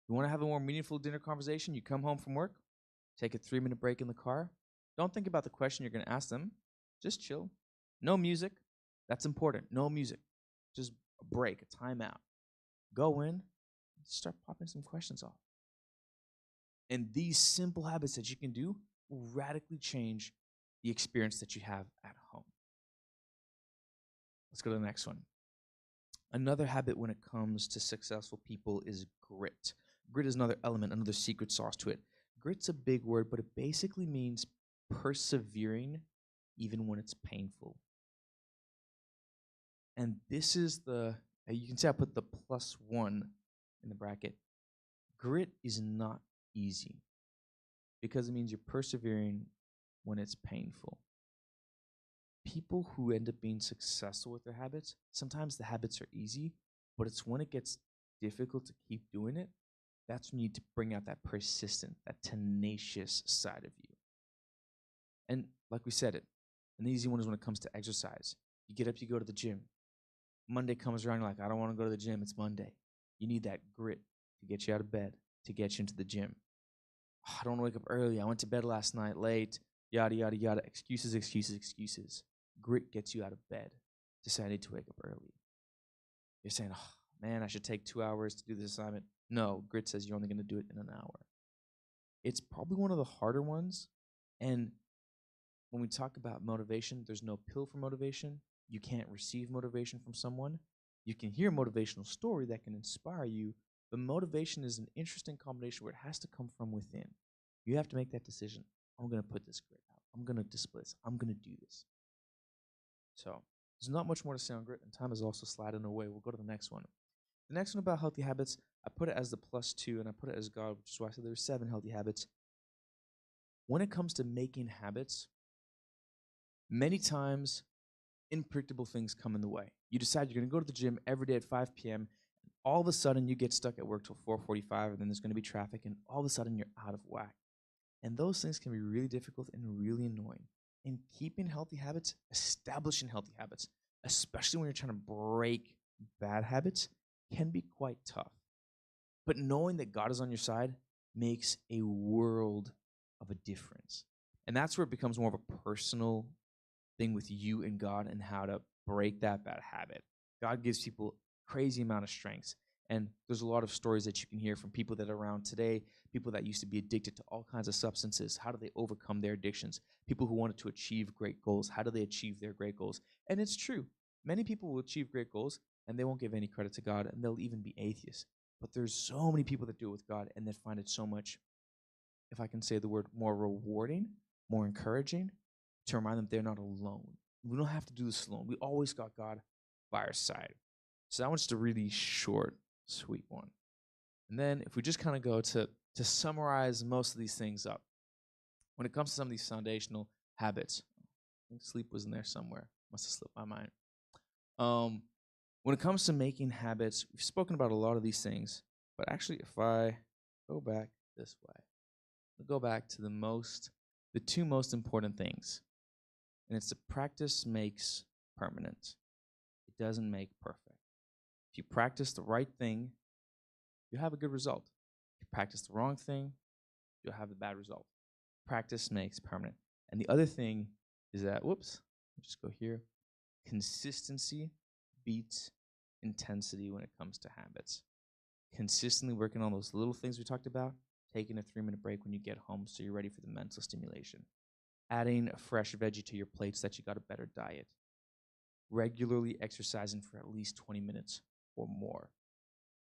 You want to have a more meaningful dinner conversation? You come home from work, take a 3-minute break in the car. Don't think about the question you're going to ask them. Just chill. No music. That's important. No music. Just a break, a timeout. Go in, start popping some questions off. And these simple habits that you can do will radically change the experience that you have at home. Let's go to the next one. Another habit when it comes to successful people is grit. Grit is another element, another secret sauce to it. Grit's a big word, but it basically means persevering even when it's painful. And this is you can see I put the +1 in the bracket. Grit is not easy because it means you're persevering when it's painful. People who end up being successful with their habits, sometimes the habits are easy, but it's when it gets difficult to keep doing it, that's when you need to bring out that persistent, that tenacious side of you. And like we said, an easy one is when it comes to exercise. You get up, you go to the gym. Monday comes around, you're like, I don't want to go to the gym, it's Monday. You need that grit to get you out of bed, to get you into the gym. Oh, I don't want to wake up early. I went to bed last night late. Yada, yada, yada. Excuses, excuses, excuses. Grit gets you out of bed to say, I need to wake up early. You're saying, oh, man, I should take 2 hours to do this assignment. No, grit says you're only going to do it in an hour. It's probably one of the harder ones. And when we talk about motivation, there's no pill for motivation. You can't receive motivation from someone. You can hear a motivational story that can inspire you, but motivation is an interesting combination where it has to come from within. You have to make that decision. I'm going to put this grit out. I'm going to display this. I'm going to do this. So there's not much more to say on grit, and time is also sliding away. We'll go to the next one. The next one about healthy habits, I put it as the +2, and I put it as God, which is why I said there's 7 healthy habits. When it comes to making habits, many times unpredictable things come in the way. You decide you're going to go to the gym every day at 5 p.m., and all of a sudden you get stuck at work till 4:45, and then there's going to be traffic, and all of a sudden you're out of whack. And those things can be really difficult and really annoying. And keeping healthy habits, establishing healthy habits, especially when you're trying to break bad habits, can be quite tough. But knowing that God is on your side makes a world of a difference. And that's where it becomes more of a personal thing with you and God and how to break that bad habit. God gives people crazy amount of strengths. And there's a lot of stories that you can hear from people that are around today, people that used to be addicted to all kinds of substances. How do they overcome their addictions? People who wanted to achieve great goals. How do they achieve their great goals? And it's true. Many people will achieve great goals and they won't give any credit to God, and they'll even be atheists. But there's so many people that do it with God and that find it so much, if I can say the word, more rewarding, more encouraging, to remind them they're not alone. We don't have to do this alone. We always got God by our side. So that one's just a really short, sweet one. And then if we just kind of go to summarize most of these things up, when it comes to some of these foundational habits, I think sleep was in there somewhere. Must have slipped my mind. When it comes to making habits, we've spoken about a lot of these things, but actually if I go back this way, I'll go back to the 2 most important things. And it's the practice makes permanent. It doesn't make perfect. If you practice the right thing, you have a good result. If you practice the wrong thing, you'll have a bad result. Practice makes permanent. And the other thing is that, just go here. Consistency beats intensity when it comes to habits. Consistently working on those little things we talked about, taking a 3-minute break when you get home so you're ready for the mental stimulation. Adding a fresh veggie to your plate so that you got a better diet. Regularly exercising for at least 20 minutes or more.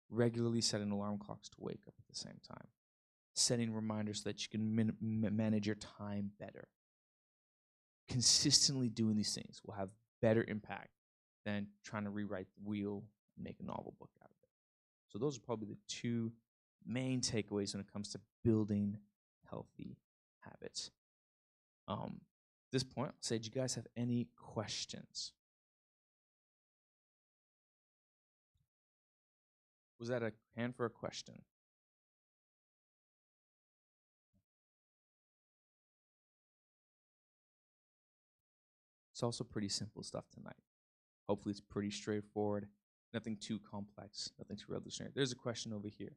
Regularly setting alarm clocks to wake up at the same time. Setting reminders so that you can manage your time better. Consistently doing these things will have better impact than trying to rewrite the wheel and make a novel book out of it. So those are probably the 2 main takeaways when it comes to building healthy habits. At this point, I'll say, do you guys have any questions? Was that a hand for a question? It's also pretty simple stuff tonight. Hopefully it's pretty straightforward. Nothing too complex, nothing too revolutionary. There's a question over here.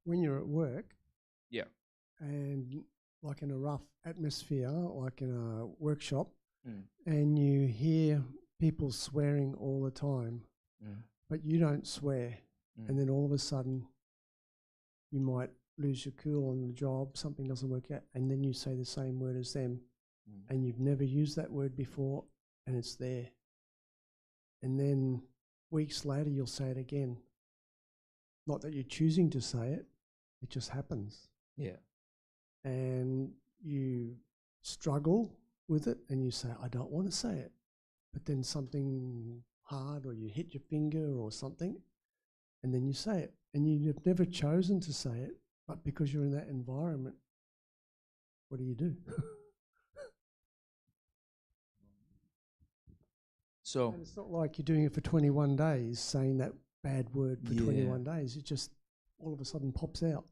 When you're at work, Yeah. and like in a rough atmosphere, like in a workshop, and you hear people swearing all the time, but you don't swear, and then all of a sudden you might lose your cool on the job, something doesn't work out, and then you say the same word as them, and you've never used that word before, and it's there. And then weeks later you'll say it again. Not that you're choosing to say it, it just happens. Yeah. And you struggle with it and you say, I don't want to say it. But then something hard, or you hit your finger or something, and then you say it. And you've never chosen to say it, but because you're in that environment, what do you do? So And it's not like you're doing it for 21 days, saying that bad word for 21 days. It just all of a sudden pops out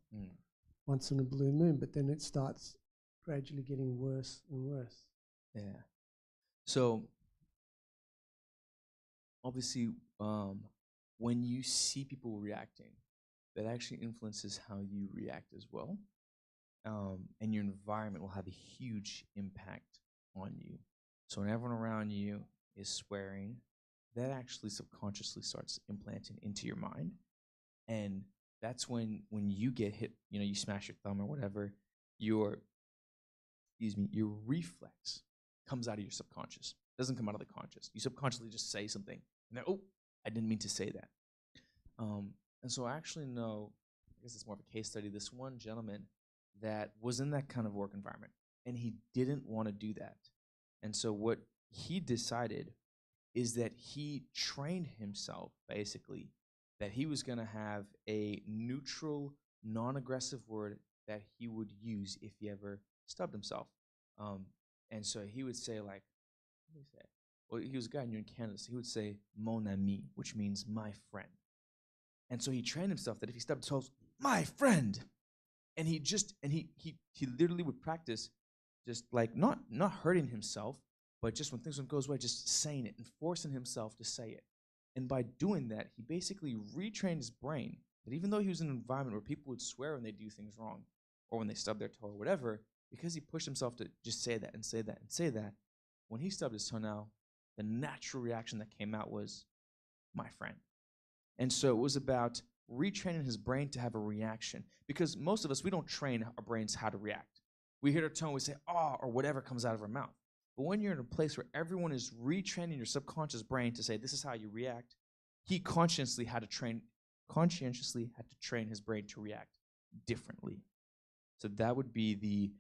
once in a blue moon, but then it starts gradually getting worse and worse. Yeah. So obviously, when you see people reacting, that actually influences how you react as well. And your environment will have a huge impact on you. So when everyone around you is swearing, that actually subconsciously starts implanting into your mind. And that's when you get hit, you smash your thumb or whatever, your reflex comes out of your subconscious. It doesn't come out of the conscious. You subconsciously just say something, and then, oh, I didn't mean to say that. And so I actually know, I guess it's more of a case study, this one gentleman that was in that kind of work environment, and he didn't want to do that. And so what he decided is that he trained himself, basically, that he was going to have a neutral, non-aggressive word that he would use if he ever stubbed himself. And so he would say, like, what did he say? Well, he was a guy new in Canada, so he would say, mon ami, which means my friend. And so he trained himself that if he stubbed his toes, my friend. And he literally would practice just like not hurting himself, but just when things don't go his way, just saying it and forcing himself to say it. And by doing that, he basically retrained his brain that even though he was in an environment where people would swear when they do things wrong or when they stub their toe or whatever, because he pushed himself to just say that and say that and say that, when he stubbed his toe now, the natural reaction that came out was, my friend. And so it was about retraining his brain to have a reaction. Because most of us, we don't train our brains how to react. We hit our toe and we say, oh, or whatever comes out of our mouth. But when you're in a place where everyone is retraining your subconscious brain to say, this is how you react, he conscientiously had to train his brain to react differently. So that would be the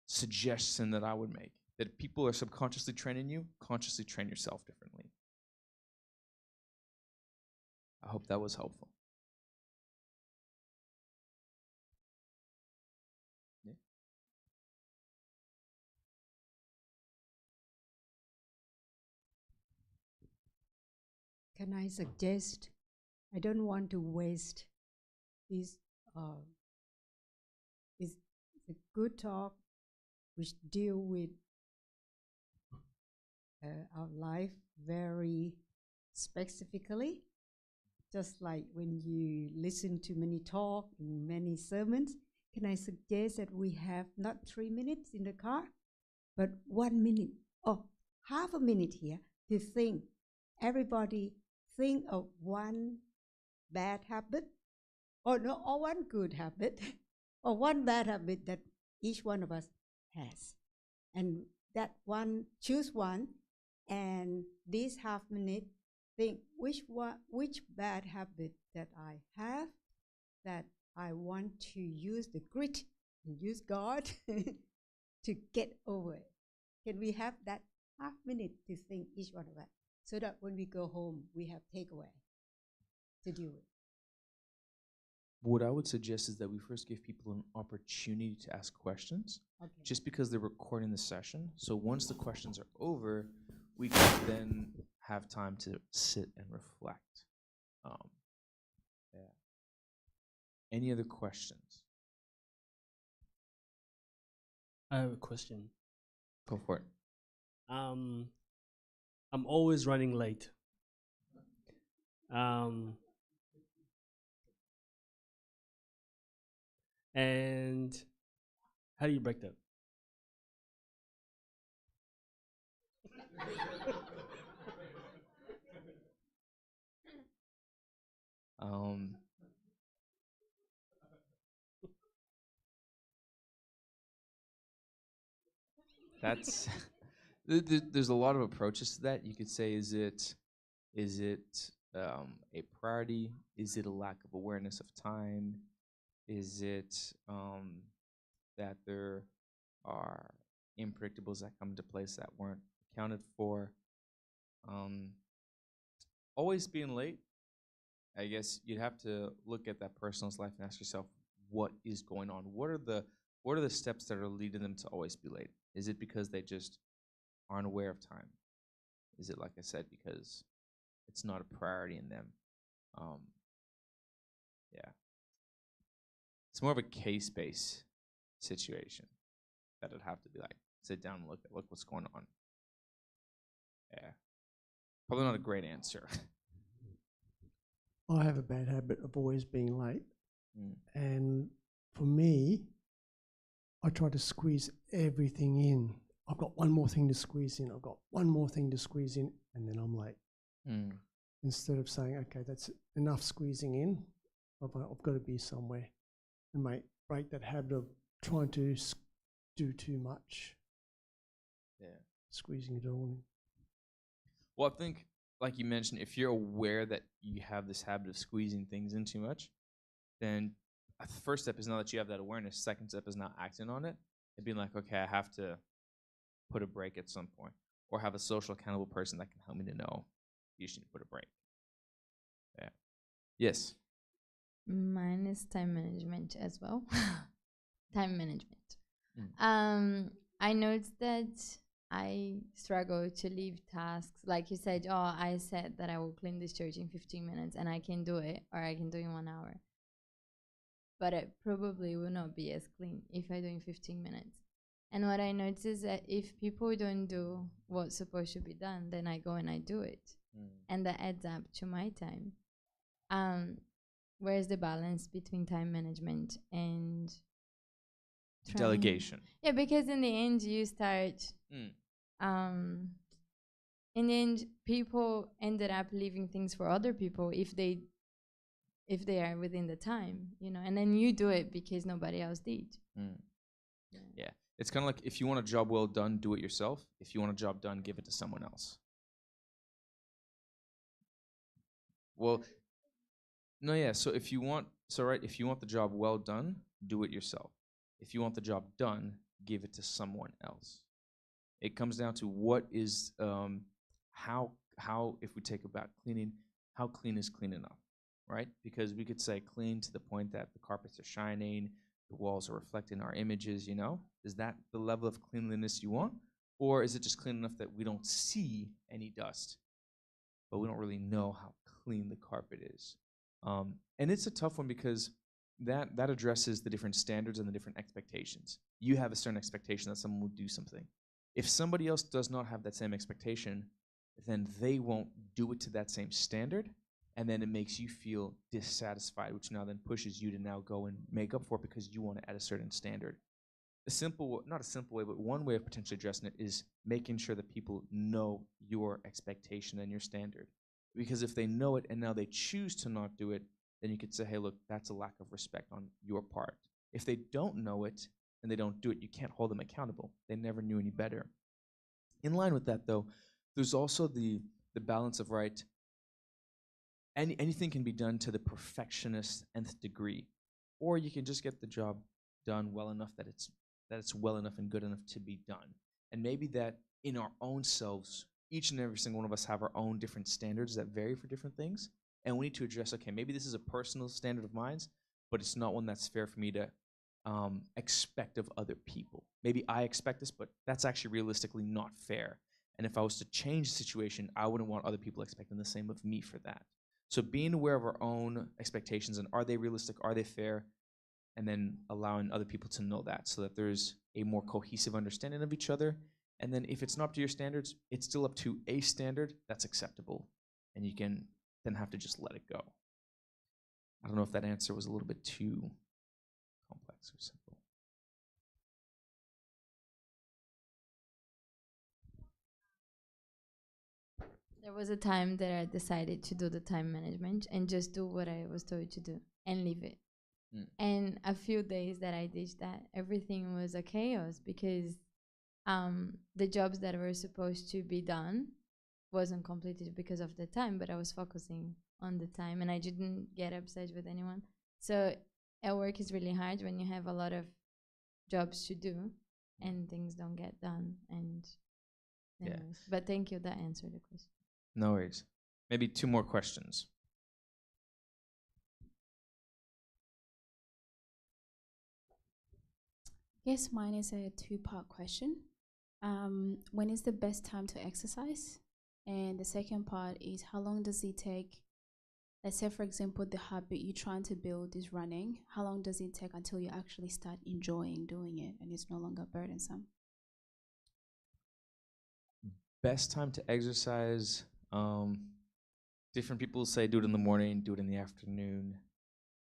suggestion that I would make, that if people are subconsciously training you, consciously train yourself differently. I hope that was helpful. Yeah. Can I suggest, I don't want to waste this, it's a good talk which deal with our life very specifically, just like when you listen to many talk and many sermons. Can I suggest that we have not 3 minutes in the car, but 1 minute or half a minute here to think. Everybody think of one bad habit, or one good habit, or one bad habit that each one of us has. And that one, choose one, and this half minute, think which bad habit that I have that I want to use the grit and use God to get over it. Can we have that half minute to think, each one of us, so that when we go home, we have takeaway to deal with? What I would suggest is that we first give people an opportunity to ask questions, just because they're recording the session. So once the questions are over, we can then have time to sit and reflect. Yeah. Any other questions? I have a question. Go for it. I'm always running late. And how do you break that? That's there's a lot of approaches to that. You could say, is it a priority? Is it a lack of awareness of time? Is it that there are unpredictables that come into place that weren't accounted for? Always being late, I guess you'd have to look at that person's life and ask yourself, what is going on? What are the steps that are leading them to always be late? Is it because they just aren't aware of time? is it, like I said, because it's not a priority in them? Yeah. It's more of a case-based situation that I'd have to be like, sit down and look what's going on. Yeah. Probably not a great answer. I have a bad habit of always being late. And for me, I try to squeeze everything in. I've got one more thing to squeeze in. I've got one more thing to squeeze in, and then I'm late. Instead of saying, okay, that's enough squeezing in, I've got to be somewhere, and break that habit of trying to do too much. Yeah. Squeezing it all in. Well, I think, like you mentioned, if you're aware that you have this habit of squeezing things in too much, then the first step is not that you have that awareness. Second step is not acting on it. And being like, okay, I have to put a break at some point, or have a social accountable person that can help me to know you should put a break. Yeah. Yes. Mine is time management as well. Time management. I noticed that I struggle to leave tasks. Like you said, I said that I will clean this church in 15 minutes and I can do it, or I can do it in 1 hour. But it probably will not be as clean if I do in 15 minutes. And what I notice is that if people don't do what's supposed to be done, then I go and I do it. And that adds up to my time. Where's the balance between time management and delegation? Yeah, because in the end you start in the end people ended up leaving things for other people if they are within the time, and then you do it because nobody else did. Yeah. It's kind of like, if you want a job well done, do it yourself. If you want a job done, give it to someone else. Well, no, yeah. So if you want the job well done, do it yourself. If you want the job done, give it to someone else. It comes down to what is how if we take about cleaning, how clean is clean enough, right? Because we could say clean to the point that the carpets are shining, the walls are reflecting our images. Is that the level of cleanliness you want, or is it just clean enough that we don't see any dust, but we don't really know how clean the carpet is? And it's a tough one because that addresses the different standards and the different expectations. You have a certain expectation that someone will do something. If somebody else does not have that same expectation, then they won't do it to that same standard, and then it makes you feel dissatisfied, which now then pushes you to now go and make up for it because you want it at a certain standard. Not a simple way, but one way of potentially addressing it is making sure that people know your expectation and your standard. Because if they know it and now they choose to not do it, then you could say, hey, look, that's a lack of respect on your part. If they don't know it and they don't do it, you can't hold them accountable. They never knew any better. In line with that, though, there's also the balance of, right, anything can be done to the perfectionist nth degree, or you can just get the job done well enough that it's well enough and good enough to be done. And maybe that in our own selves, each and every single one of us have our own different standards that vary for different things. And we need to address, okay, maybe this is a personal standard of mine, but it's not one that's fair for me to expect of other people. Maybe I expect this, but that's actually realistically not fair. And if I was to change the situation, I wouldn't want other people expecting the same of me for that. So being aware of our own expectations and are they realistic, are they fair, and then allowing other people to know that so that there's a more cohesive understanding of each other. And then if it's not up to your standards, it's still up to a standard that's acceptable. And you can then have to just let it go. I don't know if that answer was a little bit too complex or simple. There was a time that I decided to do the time management and just do what I was told to do and leave it. And a few days that I did that, everything was a chaos because the jobs that were supposed to be done wasn't completed because of the time, but I was focusing on the time and I didn't get upset with anyone. So at work is really hard when you have a lot of jobs to do and things don't get done. And anyways, but thank you, that answered the question. No worries. Maybe 2 more questions. Yes, mine is a 2-part question. When is the best time to exercise? And the second part is how long does it take? Let's say, for example, the habit you're trying to build is running. How long does it take until you actually start enjoying doing it and it's no longer burdensome? Best time to exercise. Different people say do it in the morning, do it in the afternoon.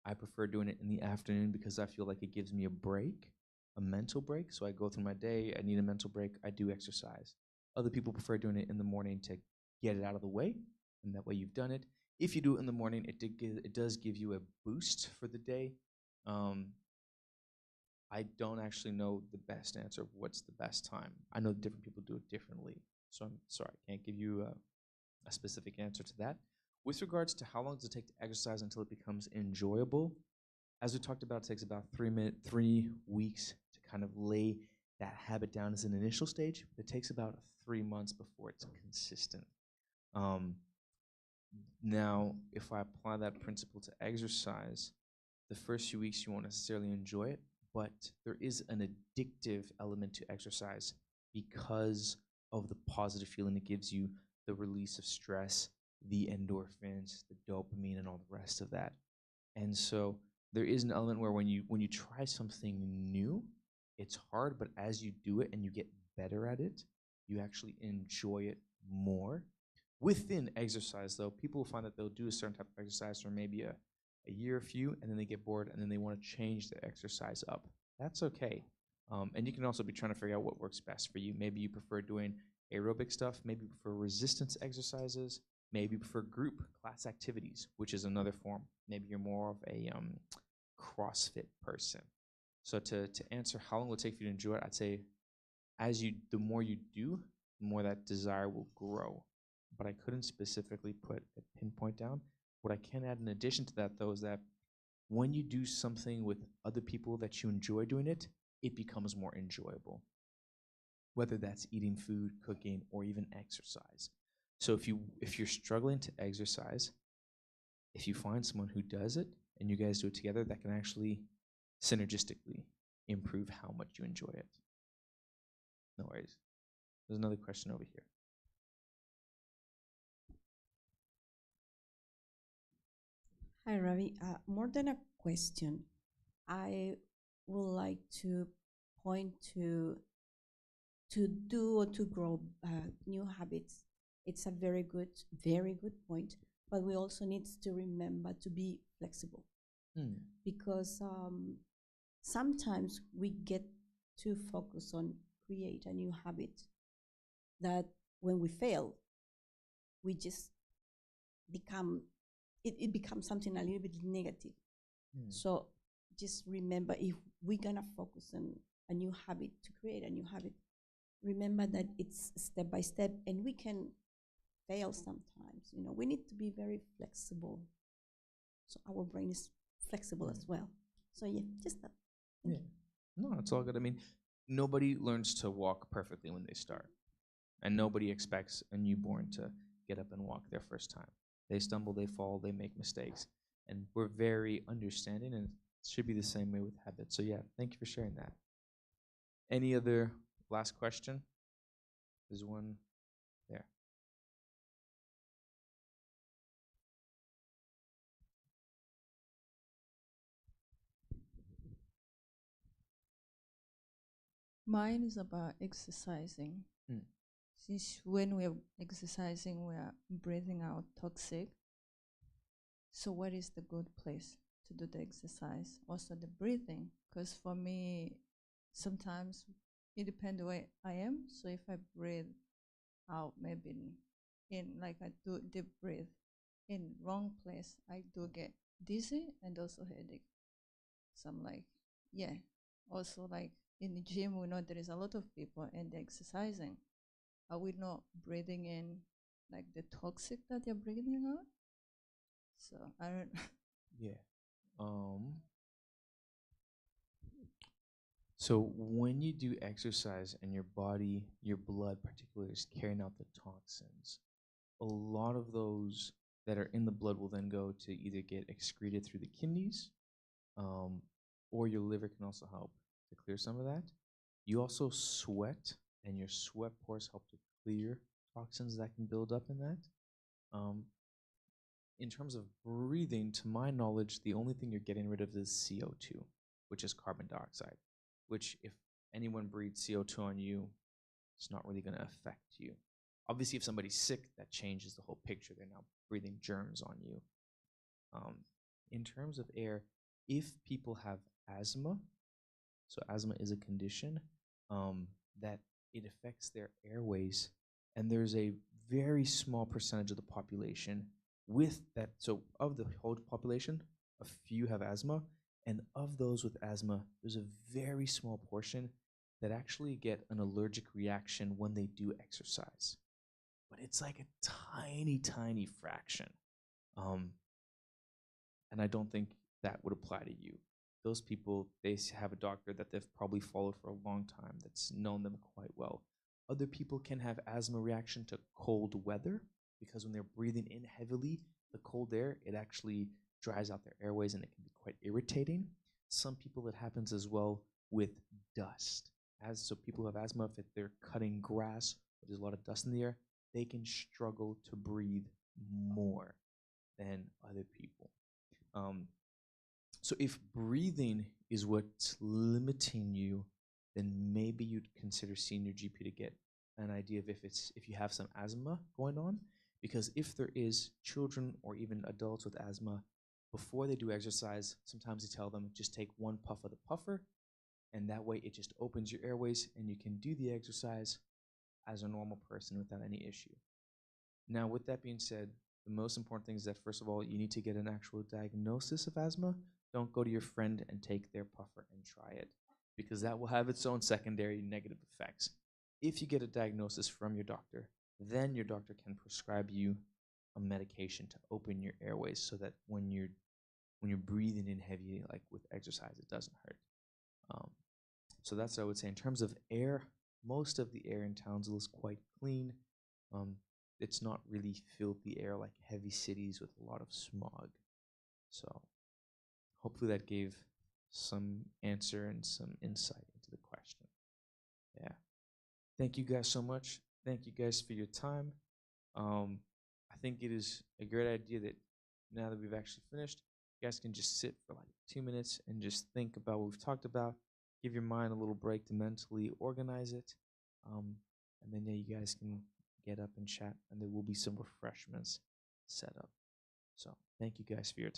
I prefer doing it in the afternoon because I feel like it gives me a break, a mental break. So I go through my day, I need a mental break, I do exercise. Other people prefer doing it in the morning to get it out of the way, and that way you've done it. If you do it in the morning, it does give you a boost for the day. I don't actually know the best answer of what's the best time. I know different people do it differently, so I'm sorry, I can't give you a specific answer to that. With regards to how long does it take to exercise until it becomes enjoyable, as we talked about, it takes about 3 weeks to kind of lay that habit down as an initial stage. It takes about 3 months before it's consistent. Now, if I apply that principle to exercise, the first few weeks you won't necessarily enjoy it, but there is an addictive element to exercise because of the positive feeling it gives you, the release of stress, the endorphins, the dopamine, and all the rest of that. And so there is an element where when you try something new, it's hard, but as you do it and you get better at it, you actually enjoy it more. Within exercise, though, people will find that they'll do a certain type of exercise for maybe a year or few, and then they get bored, and then they want to change their exercise up. That's okay. And you can also be trying to figure out what works best for you. Maybe you prefer doing aerobic stuff. Maybe you prefer resistance exercises. Maybe you prefer group class activities, which is another form. Maybe you're more of a CrossFit person. So to answer how long it will take for you to enjoy it, I'd say the more you do, the more that desire will grow. But I couldn't specifically put a pinpoint down. What I can add in addition to that, though, is that when you do something with other people that you enjoy doing it, it becomes more enjoyable. Whether that's eating food, cooking, or even exercise. So if you're struggling to exercise, if you find someone who does it and you guys do it together, that can actually synergistically improve how much you enjoy it. No worries. There's another question over here. Hi, Ravi. More than a question, I would like to point to do or to grow new habits. It's a very good point. But we also need to remember to be flexible because sometimes we get too focused on create a new habit that when we fail, we just become it becomes something a little bit negative. So just remember, if we're gonna focus on a new habit, to create a new habit, remember that it's step by step, and we can fail sometimes. We need to be very flexible, so our brain is flexible as well. So yeah, just that. Yeah, no, it's all good. I mean, nobody learns to walk perfectly when they start, and nobody expects a newborn to get up and walk their first time. They stumble, they fall, they make mistakes. And we're very understanding, and it should be the same way with habits. So yeah, thank you for sharing that. Any other last question? There's one there. Mine is about exercising. Since when we are exercising, we are breathing out toxic. So what is the good place to do the exercise? Also the breathing, because for me, sometimes it depends the way I am. So if I breathe out, maybe in like I do deep breathe in wrong place, I do get dizzy and also headache. So I'm like, yeah. Also like in the gym, we know there is a lot of people and they're exercising. Are we not breathing in like the toxic that they're breathing out? So I don't know. Yeah. So when you do exercise and your body, your blood particularly, is carrying out the toxins, a lot of those that are in the blood will then go to either get excreted through the kidneys, or your liver can also help to clear some of that. You also sweat, and your sweat pores help to clear toxins that can build up in that. In terms of breathing, to my knowledge, the only thing you're getting rid of is CO2, which is carbon dioxide, which if anyone breathes CO2 on you, it's not really going to affect you. Obviously, if somebody's sick, that changes the whole picture. They're now breathing germs on you. In terms of air, if people have asthma, so asthma is a condition that it affects their airways, and there's a very small percentage of the population with that. So of the whole population, a few have asthma, and of those with asthma, there's a very small portion that actually get an allergic reaction when they do exercise. But it's like a tiny, tiny fraction. And I don't think that would apply to you. Those people, they have a doctor that they've probably followed for a long time that's known them quite well. Other people can have asthma reaction to cold weather because when they're breathing in heavily, the cold air, it actually dries out their airways and it can be quite irritating. Some people, it happens as well with dust. So people who have asthma, if they're cutting grass, there's a lot of dust in the air, they can struggle to breathe more than other people. So if breathing is what's limiting you, then maybe you'd consider seeing your GP to get an idea of if you have some asthma going on. Because if there is children or even adults with asthma, before they do exercise, sometimes they tell them just take one puff of the puffer, and that way it just opens your airways and you can do the exercise as a normal person without any issue. Now, with that being said, the most important thing is that, first of all, you need to get an actual diagnosis of asthma. Don't go to your friend and take their puffer and try it, because that will have its own secondary negative effects. If you get a diagnosis from your doctor, then your doctor can prescribe you a medication to open your airways so that when you're breathing in heavy, like with exercise, it doesn't hurt. So that's what I would say. In terms of air, most of the air in Townsville is quite clean. It's not really filthy air like heavy cities with a lot of smog. So hopefully that gave some answer and some insight into the question. Yeah. Thank you guys so much. Thank you guys for your time. I think it is a great idea that now that we've actually finished, you guys can just sit for like 2 minutes and just think about what we've talked about. Give your mind a little break to mentally organize it. And then yeah, you guys can get up and chat, and there will be some refreshments set up. So thank you guys for your time.